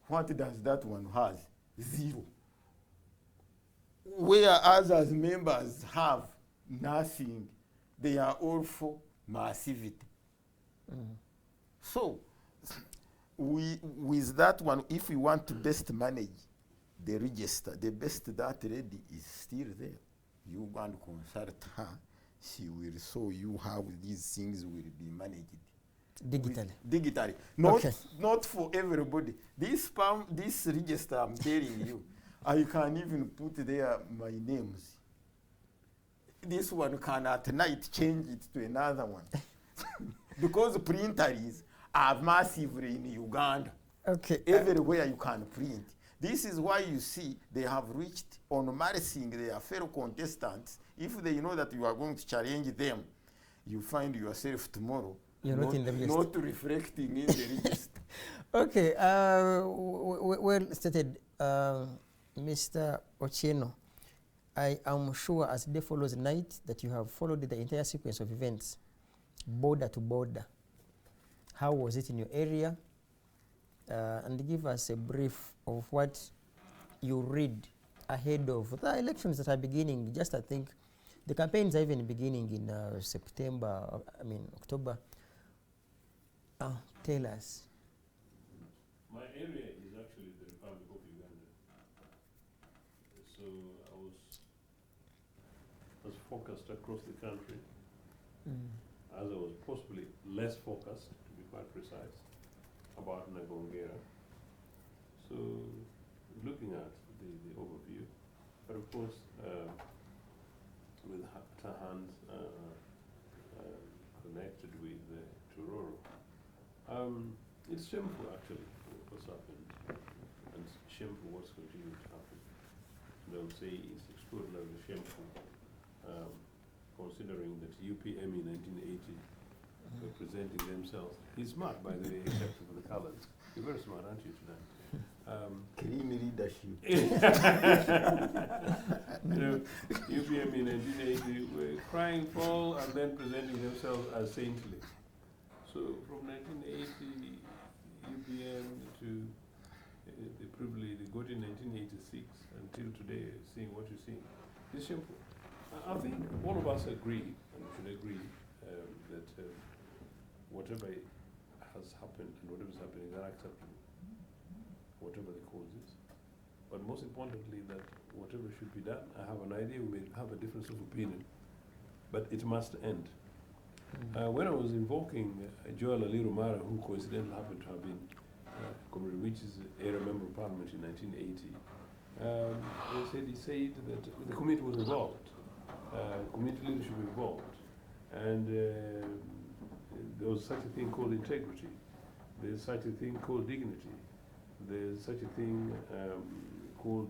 What does that one has? 0. Where others members have nothing, they are all for massivity. So, with that one, if we want to best manage the register, the best that ready is still there. You go and consult her, she will show you how these things will be managed. Digitally. Not for everybody. This register, I'm telling you, I can even put there my names. This one can at night change it to another one. Because printers are massively in Uganda. Okay. Everywhere you can print. This is why you see they have reached on marrying their fellow contestants. If they know that you are going to challenge them, you find yourself tomorrow You're not in the list. Not reflecting in the register. Okay, well stated, Mr. Ochieno. I am sure as day follows night that you have followed the entire sequence of events, border to border. How was it in your area? And give us a brief of what you read ahead of the elections that are beginning. Just I think the campaigns are even beginning in October. Tell us. My area is actually the Republic of Uganda. So I was focused across the country, as I was possibly less focused, to be quite precise, about Nagongera. So looking at the overview, but of course with Tahand connected with Tororo. It's shameful actually what's happened, and shameful what's continuing to happen. And I would say it's extraordinarily shameful, considering that UPM in 1980 were presenting themselves. He's smart, by the way, except for the colors. You're very smart, aren't you, tonight? Creamy leadership. UPM in 1980 were crying foul and then presenting themselves as saintly. So from 1980, UPM to the privilege they got in 1986 until today, seeing what you're seeing. It's simple. I think all of us agree, and we should agree, that whatever has happened and whatever is happening is unacceptable, whatever the cause is. But most importantly, that whatever should be done, I have an idea, we may have a difference of opinion, but it must end. When I was invoking Joel Ali Rumara, who coincidentally happened to have been Comrade Wich's area member of parliament in 1980, he said that the committee was involved, committee leadership involved, and there was such a thing called integrity, there's such a thing called dignity, there's such a thing called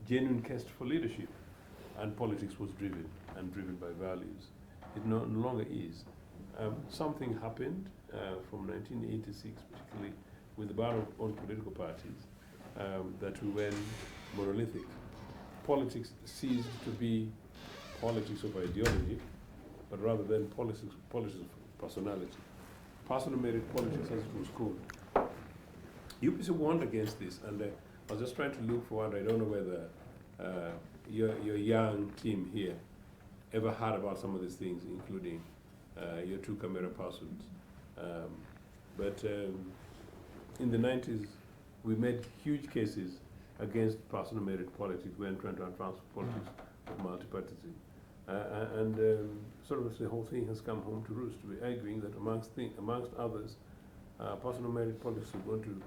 genuine quest for leadership, and politics was driven by values. It no longer is. Something happened from 1986, particularly with the ban on political parties, that we went monolithic. Politics ceased to be politics of ideology, but rather than politics of personality. Personal merit politics, as it was called. UPC warned against this, and I was just trying to look for one. I don't know whether your young team here ever heard about some of these things, including your two camera persons. But in the 90s, we made huge cases against personal merit politics when trying to advance politics of multipartism. And sort of the whole thing has come home to roost. We're arguing that amongst others, personal merit politics is going to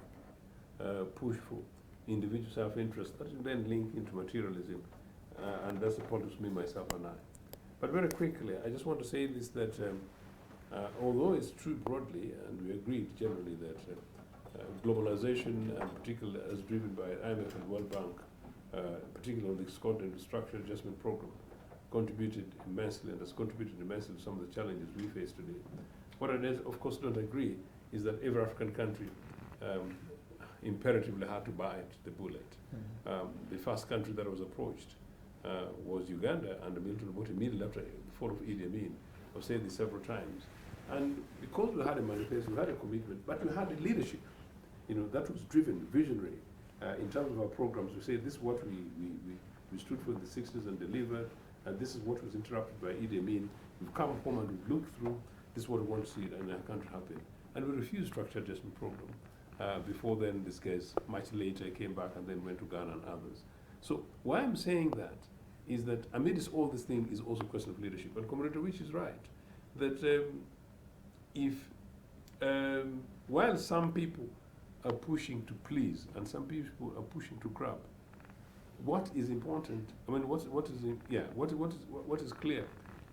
push for individual self-interest. That will then link into materialism, and that's the politics me, myself, and I. But very quickly, I just want to say this, that although it's true broadly, and we agreed generally that globalization, and particularly as driven by IMF and World Bank, particularly the Scotland Structural Adjustment Program, contributed immensely and has contributed immensely to some of the challenges we face today. What I, of course, don't agree is that every African country imperatively had to bite the bullet. The first country that was approached was Uganda, under Milton Obote, immediately after the fall of Idi Amin. I've said this several times. And because we had a manifesto, we had a commitment, but we had a leadership, that was driven, visionary. In terms of our programs, we say this is what we stood for in the 60s and delivered, and this is what was interrupted by Idi Amin. We've come home and we've looked through, this is what we want to see, and it can't happen. And we refused structured adjustment program. Before then, this case, much later, came back and then went to Ghana and others. So why I'm saying that is that amidst all this thing is also a question of leadership. And Comrade Rich is right, that while some people are pushing to please and some people are pushing to grab, what is important, I mean, what is clear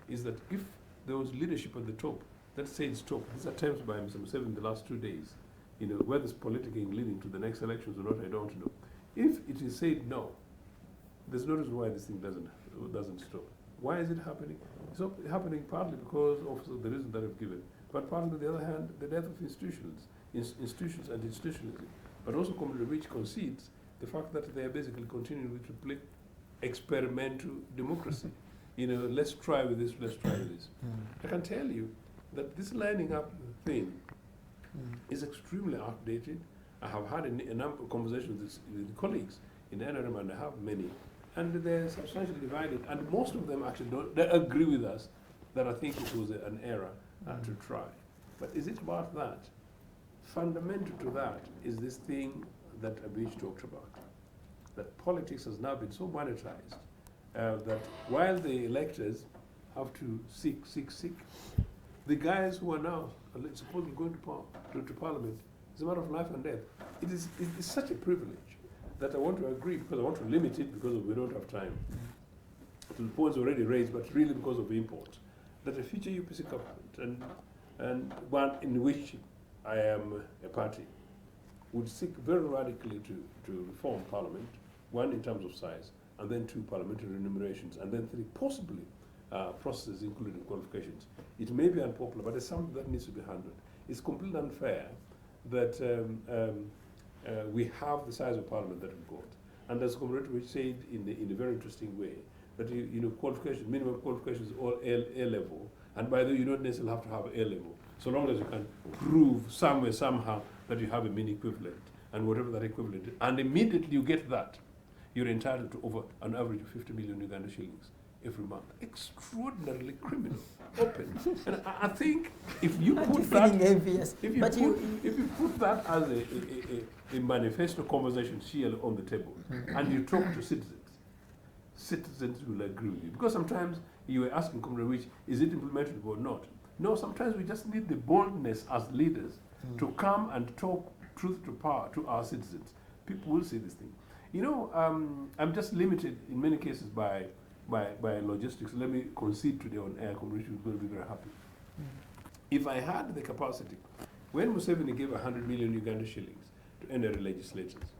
is that if there was leadership at the top, let's say it's top, these attempts by Mr. Museveni in the last 2 days, whether it's politically leading to the next elections or not, I don't know. If it is said no, there's no reason why this thing doesn't stop. Why is it happening? It's happening partly because of the reason that I've given, but partly, on the other hand, the death of institutions and institutionalism. But also, Comrade Rich concedes the fact that they are basically continuing to play experimental democracy. Let's try with this, let's try with this. I can tell you that this lining up thing is extremely outdated. I have had a number of conversations with colleagues in the NRM, and I have many, and they're substantially divided, and most of them actually they agree with us that I think it was an error to try. But is it about that? Fundamental to that is this thing that Abish talked about, that politics has now been so monetized that while the electors have to seek, the guys who are now supposedly going to Parliament, it's a matter of life and death. It is such a privilege that I want to agree, because I want to limit it because we don't have time. The points already raised, but really because of import, that a future UPC government, and one in which I am a party, would seek very radically to reform Parliament, one in terms of size, and then two, parliamentary remunerations, and then three, possibly processes including qualifications. It may be unpopular, but it's something that needs to be handled. It's completely unfair that we have the size of Parliament that we've got. And as Comrade Rich said in a very interesting way, that qualifications, minimum qualifications is all A level, and by the way, you don't necessarily have to have A level, so long as you can prove somewhere, somehow, that you have a mini equivalent, and whatever that equivalent is, and immediately you get that, you're entitled to over an average of 50 million Uganda shillings every month. Extraordinarily criminal, open. And I think if you put that, if you put that as a manifesto conversation here on the table, and you talk to citizens will agree with you. Because sometimes you were asking Comrade Rich, is it implementable or not? No, sometimes we just need the boldness as leaders to come and talk truth to power to our citizens. People will see this thing. I'm just limited in many cases by logistics. Let me concede today on air, Comrade Rich is going to be very happy. If I had the capacity, when Museveni gave 100 million Uganda shillings to NRA legislators,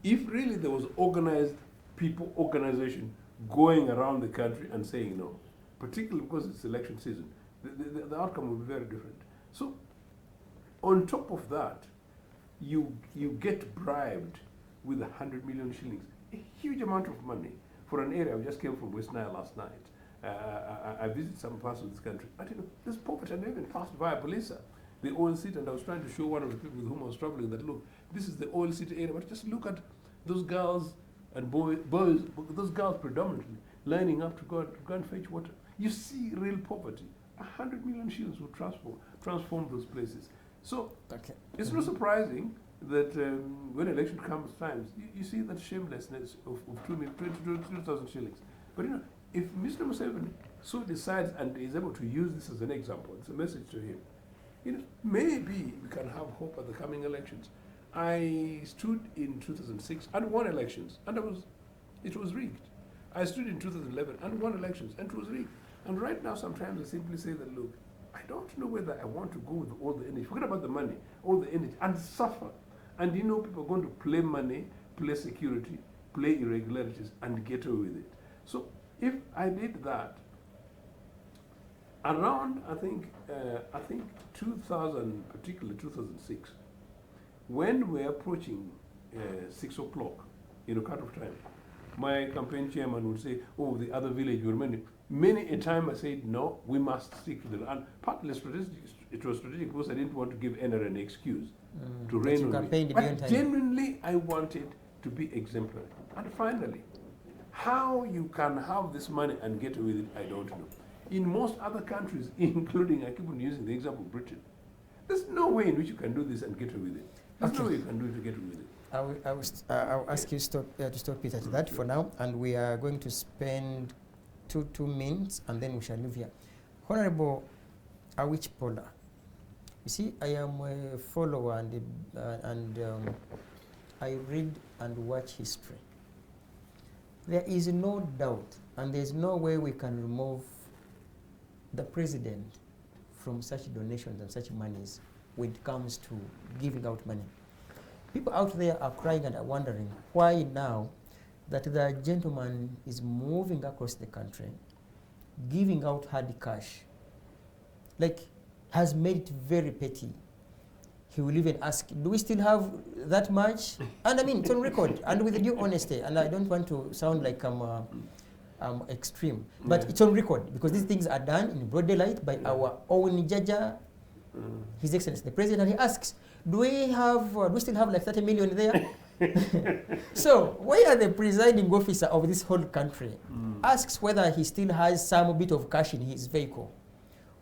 if really there was organization going around the country and saying no, particularly because it's election season, the outcome will be very different. So, on top of that, you get bribed with 100 million shillings, a huge amount of money for an area. I just came from West Nile last night. I visited some parts of this country. But you know, there's poverty, and even passed via Polisa, the oil city, and I was trying to show one of the people with whom I was traveling that, look, this is the oil city area, but just look at those girls and boys, those girls predominantly, lining up to go and fetch water. You see real poverty. 100 million shillings will transform those places. So it's not surprising that when election comes times, you see that shamelessness of 2,000 shillings. But you know, if Mr. Museveni so decides and is able to use this as an example, it's a message to him. You know, maybe we can have hope at the coming elections. I stood in 2006 and won elections, and it was rigged. I stood in 2011 and won elections, and it was rigged. And right now, sometimes I simply say that, look, I don't know whether I want to go with all the energy, forget about the money, all the energy, and suffer. And you know, people are going to play money, play security, play irregularities, and get away with it. So if I did that, around, I think 2000, particularly 2006, when we're approaching 6 o'clock, cut-off time, my campaign chairman would say, oh, the other village will many a time I said, no, we must stick to the, and partly strategic, it was strategic because I didn't want to give NR an excuse to rain on me. But genuinely, I wanted to be exemplary. And finally, how you can have this money and get away with it, I don't know. In most other countries, including, I keep on using the example of Britain, there's no way in which you can do this and get away with it. There's no way you can do it to get away with it. I'll ask you to stop it at that for now, and we are going to spend two minutes, and then we shall leave here. Honorable Awich Pola, you see, I am a follower, and I read and watch history. There is no doubt, and there is no way we can remove the president from such donations and such monies when it comes to giving out money. People out there are crying and are wondering why now that the gentleman is moving across the country, giving out hard cash, like has made it very petty. He will even ask, do we still have that much? And I mean, it's on record, and with due honesty, and I don't want to sound like I'm extreme, but it's on record, because these things are done in broad daylight by our own Jaja, His Excellency the President, and he asks, do we still have like 30 million there? So, where the presiding officer of this whole country asks whether he still has some bit of cash in his vehicle,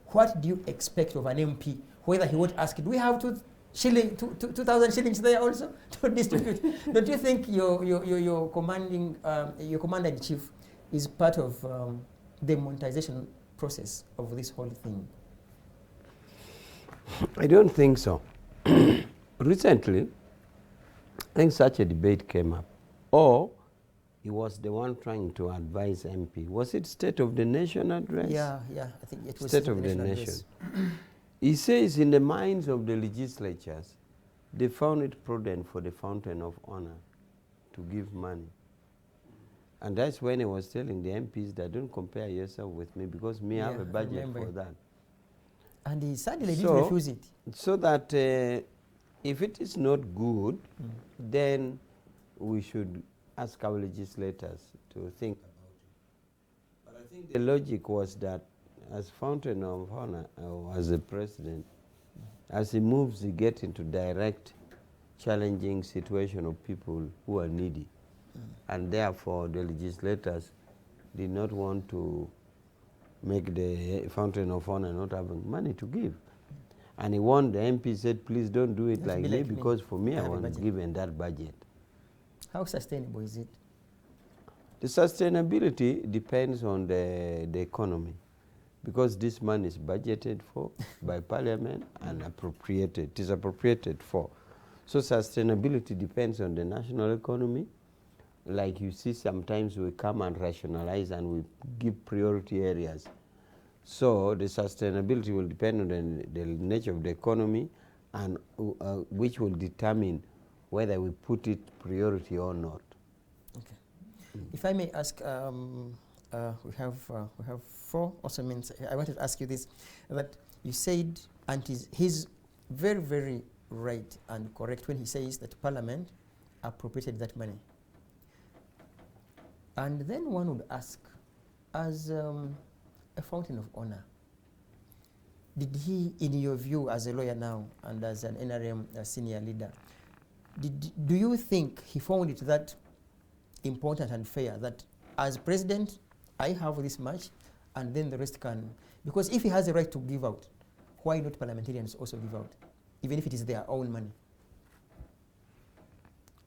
what do you expect of an MP? Whether he would ask, do we have 2,000 shillings there also to distribute? Don't you think your commander-in-chief is part of the monetization process of this whole thing? I don't think so. Recently, I think such a debate came up. Or he was the one trying to advise MP. Was it State of the Nation address? Yeah, I think it was State of the Nation. He says in the minds of the legislatures, they found it prudent for the Fountain of Honor to give money. And that's when he was telling the MPs that don't compare yourself with me, because me I have a budget for that. And he suddenly did refuse it. So that if it is not good, then we should ask our legislators to think about it. But I think the logic was that as Fountain of Honor, or as a president, as he moves, he gets into direct challenging situation of people who are needy. And therefore, the legislators did not want to make the Fountain of Honor not having money to give. And he warned the MP, said, please don't do it like me, because for me, I want given that budget. How sustainable is it? The sustainability depends on the economy, because this money is budgeted for by Parliament and appropriated. It is appropriated for. So sustainability depends on the national economy. Like you see, sometimes we come and rationalize and we give priority areas. So the sustainability will depend on the nature of the economy, and which will determine whether we put it priority or not. Okay. If I may ask we have 4 also means I wanted to ask you this, that you said, and he's very, very right and correct when he says that Parliament appropriated that money. And then one would ask, as a fountain of honor, did he, in your view as a lawyer now and as an NRM senior leader, do you think he found it that important and fair that as president, I have this much and then the rest can, because if he has the right to give out, why not parliamentarians also give out, even if it is their own money?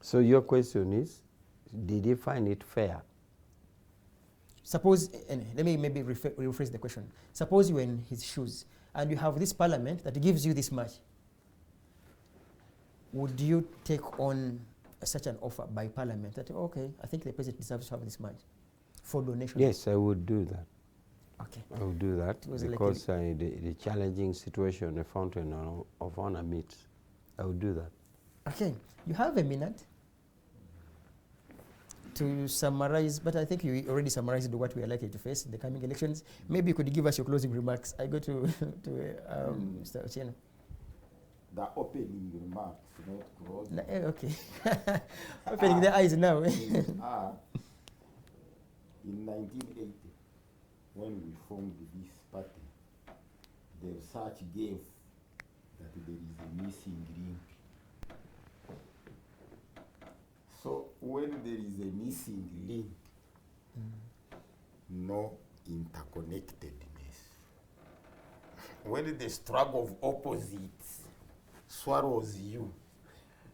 So your question is, did he find it fair? Suppose, let me maybe rephrase the question. Suppose you're in his shoes and you have this parliament that gives you this much. Would you take on such an offer by parliament that, okay, I think the president deserves to have this much for donation? Yes, I would do that. Okay. I would do that because the challenging situation a fountain of honor meets. I would do that. Okay, you have a minute to summarize, but I think you already summarized what we are likely to face in the coming elections. Maybe you could give us your closing remarks. I go to Mr. Otieno. The opening remarks, not closing. Okay. Opening the eyes now. In 1980, when we formed this party, the research gave that there is a missing link. So when there is a missing link, no interconnectedness. When the struggle of opposites swallows you,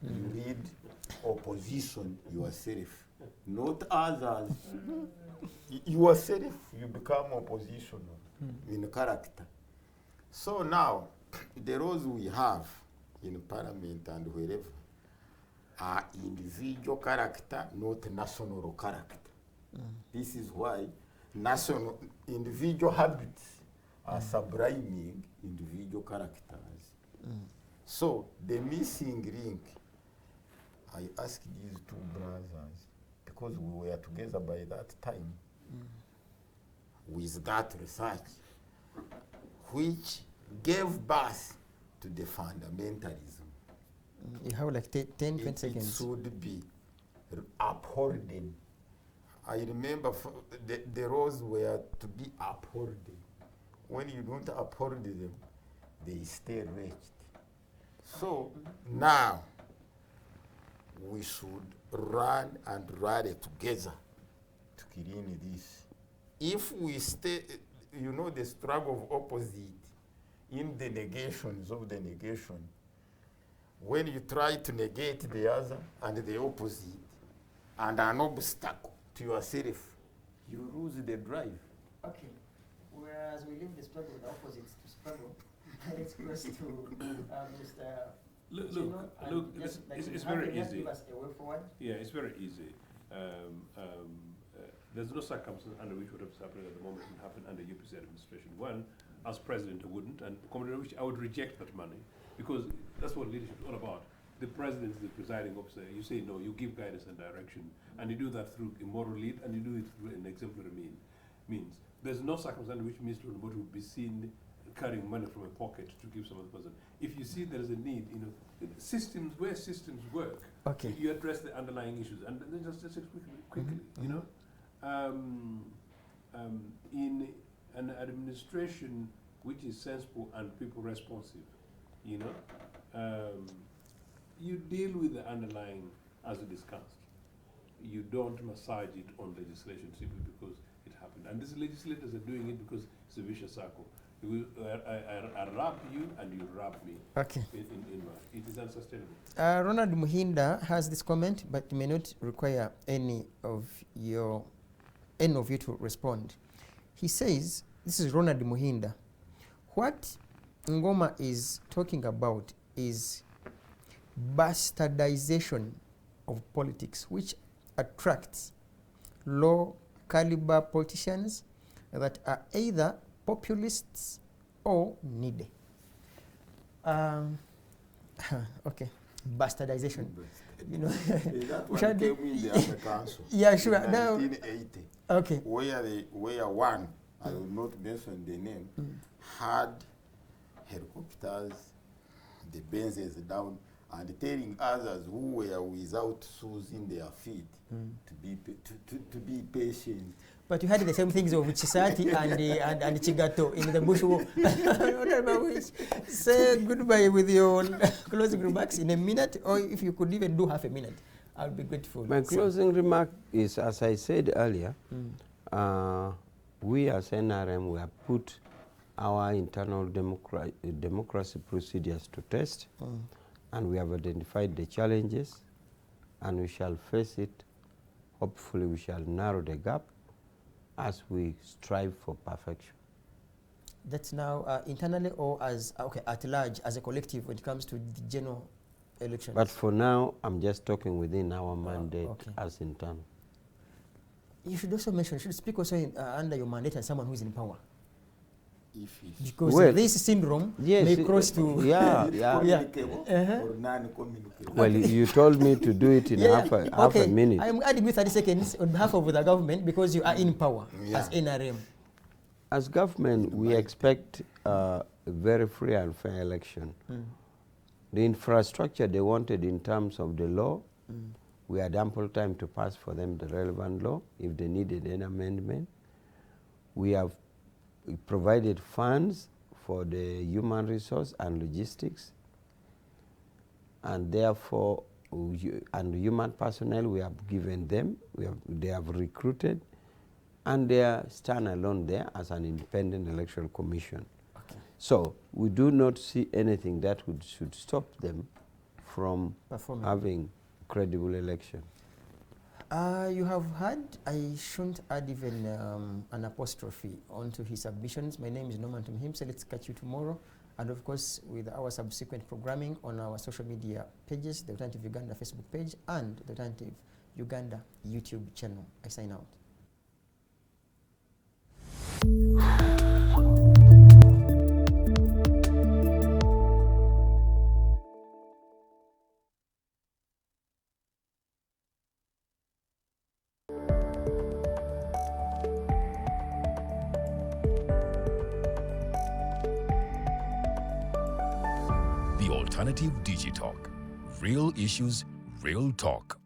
you need opposition yourself, not others. Yourself, you become oppositional in character. So now, the roles we have in parliament and wherever are individual character, not national character. This is why individual habits are subliming individual characters. So the missing link, I asked these 2 brothers, because we were together by that time, with that research, which gave birth to the fundamentalism. You have like 10, 20 seconds. It should be upholding. I remember the laws were to be upholding. When you don't uphold them, they stay wretched. So now, we should run and rally together to clean this. If we stay, the struggle of opposite in the negations of the negation, when you try to negate the other and the opposite and an obstacle to yourself, you lose the drive. Okay. Whereas we leave the struggle with the opposites to struggle, let's cross to Mr. Look, it's very easy. Give us a way forward. Yeah, it's very easy. There's no circumstance under which what has happened at the moment can happen under UPC administration. One, as president, I wouldn't, and I would reject that money, because that's what leadership is all about. The president is the presiding officer. You say no, you give guidance and direction, and you do that through a moral lead, and you do it through an exemplary means. There's no circumstance in which Mr. Nobody would be seen carrying money from a pocket to give some other person. If you see there is a need, systems where systems work, okay, you address the underlying issues, and then just quickly, in an administration which is sensible and people responsive, you deal with the underlying as we discussed. You don't massage it on legislation simply because it happened. And these legislators are doing it because it's a vicious circle. I rub you and you rub me. Okay. It is unsustainable. Ronald Muhinda has this comment, but may not require any of you to respond. He says, this is Ronald Muhinda, what Ngoma is talking about is bastardization of politics, which attracts low caliber politicians that are either populists or needy. Okay, bastardization. That one came in the other council. Yeah, sure. In 1980. Okay. where one, I will not mention the name, had helicopters, the Benzes down, and telling others who were without shoes in their feet to be patient. But you had the same things of Chisati and Chigato in the bush war. Say goodbye with your closing remarks in a minute, or if you could even do half a minute, I'll be grateful. My closing remark is, as I said earlier, we as NRM, we have put our internal democracy procedures to test, and we have identified the challenges, and we shall face it. Hopefully we shall narrow the gap as we strive for perfection. That's now internally or as, at large, as a collective when it comes to the general elections? But for now, I'm just talking within our mandate as internal. You should also mention, you should speak also under your mandate as someone who is in power. Because well, this syndrome may cross to communicable or non-communicable. Well, you told me to do it in half a minute. I'm adding you 30 seconds on behalf of the government because you are in power as NRM. As government, we expect a very free and fair election. The infrastructure they wanted in terms of the law, we had ample time to pass for them the relevant law if they needed an amendment. We have provided funds for the human resource and logistics, and therefore, and human personnel we have given them, they have recruited, and they are stand alone there as an independent electoral commission. So we do not see anything that should stop them from having credible election. You have heard, I shouldn't add even an apostrophe onto his submissions. My name is Norman Tumhimse. Let's catch you tomorrow. And of course, with our subsequent programming on our social media pages, the Alternative Uganda Facebook page and the Alternative Uganda YouTube channel. I sign out. The Alternative Digitalk. Real issues, real talk.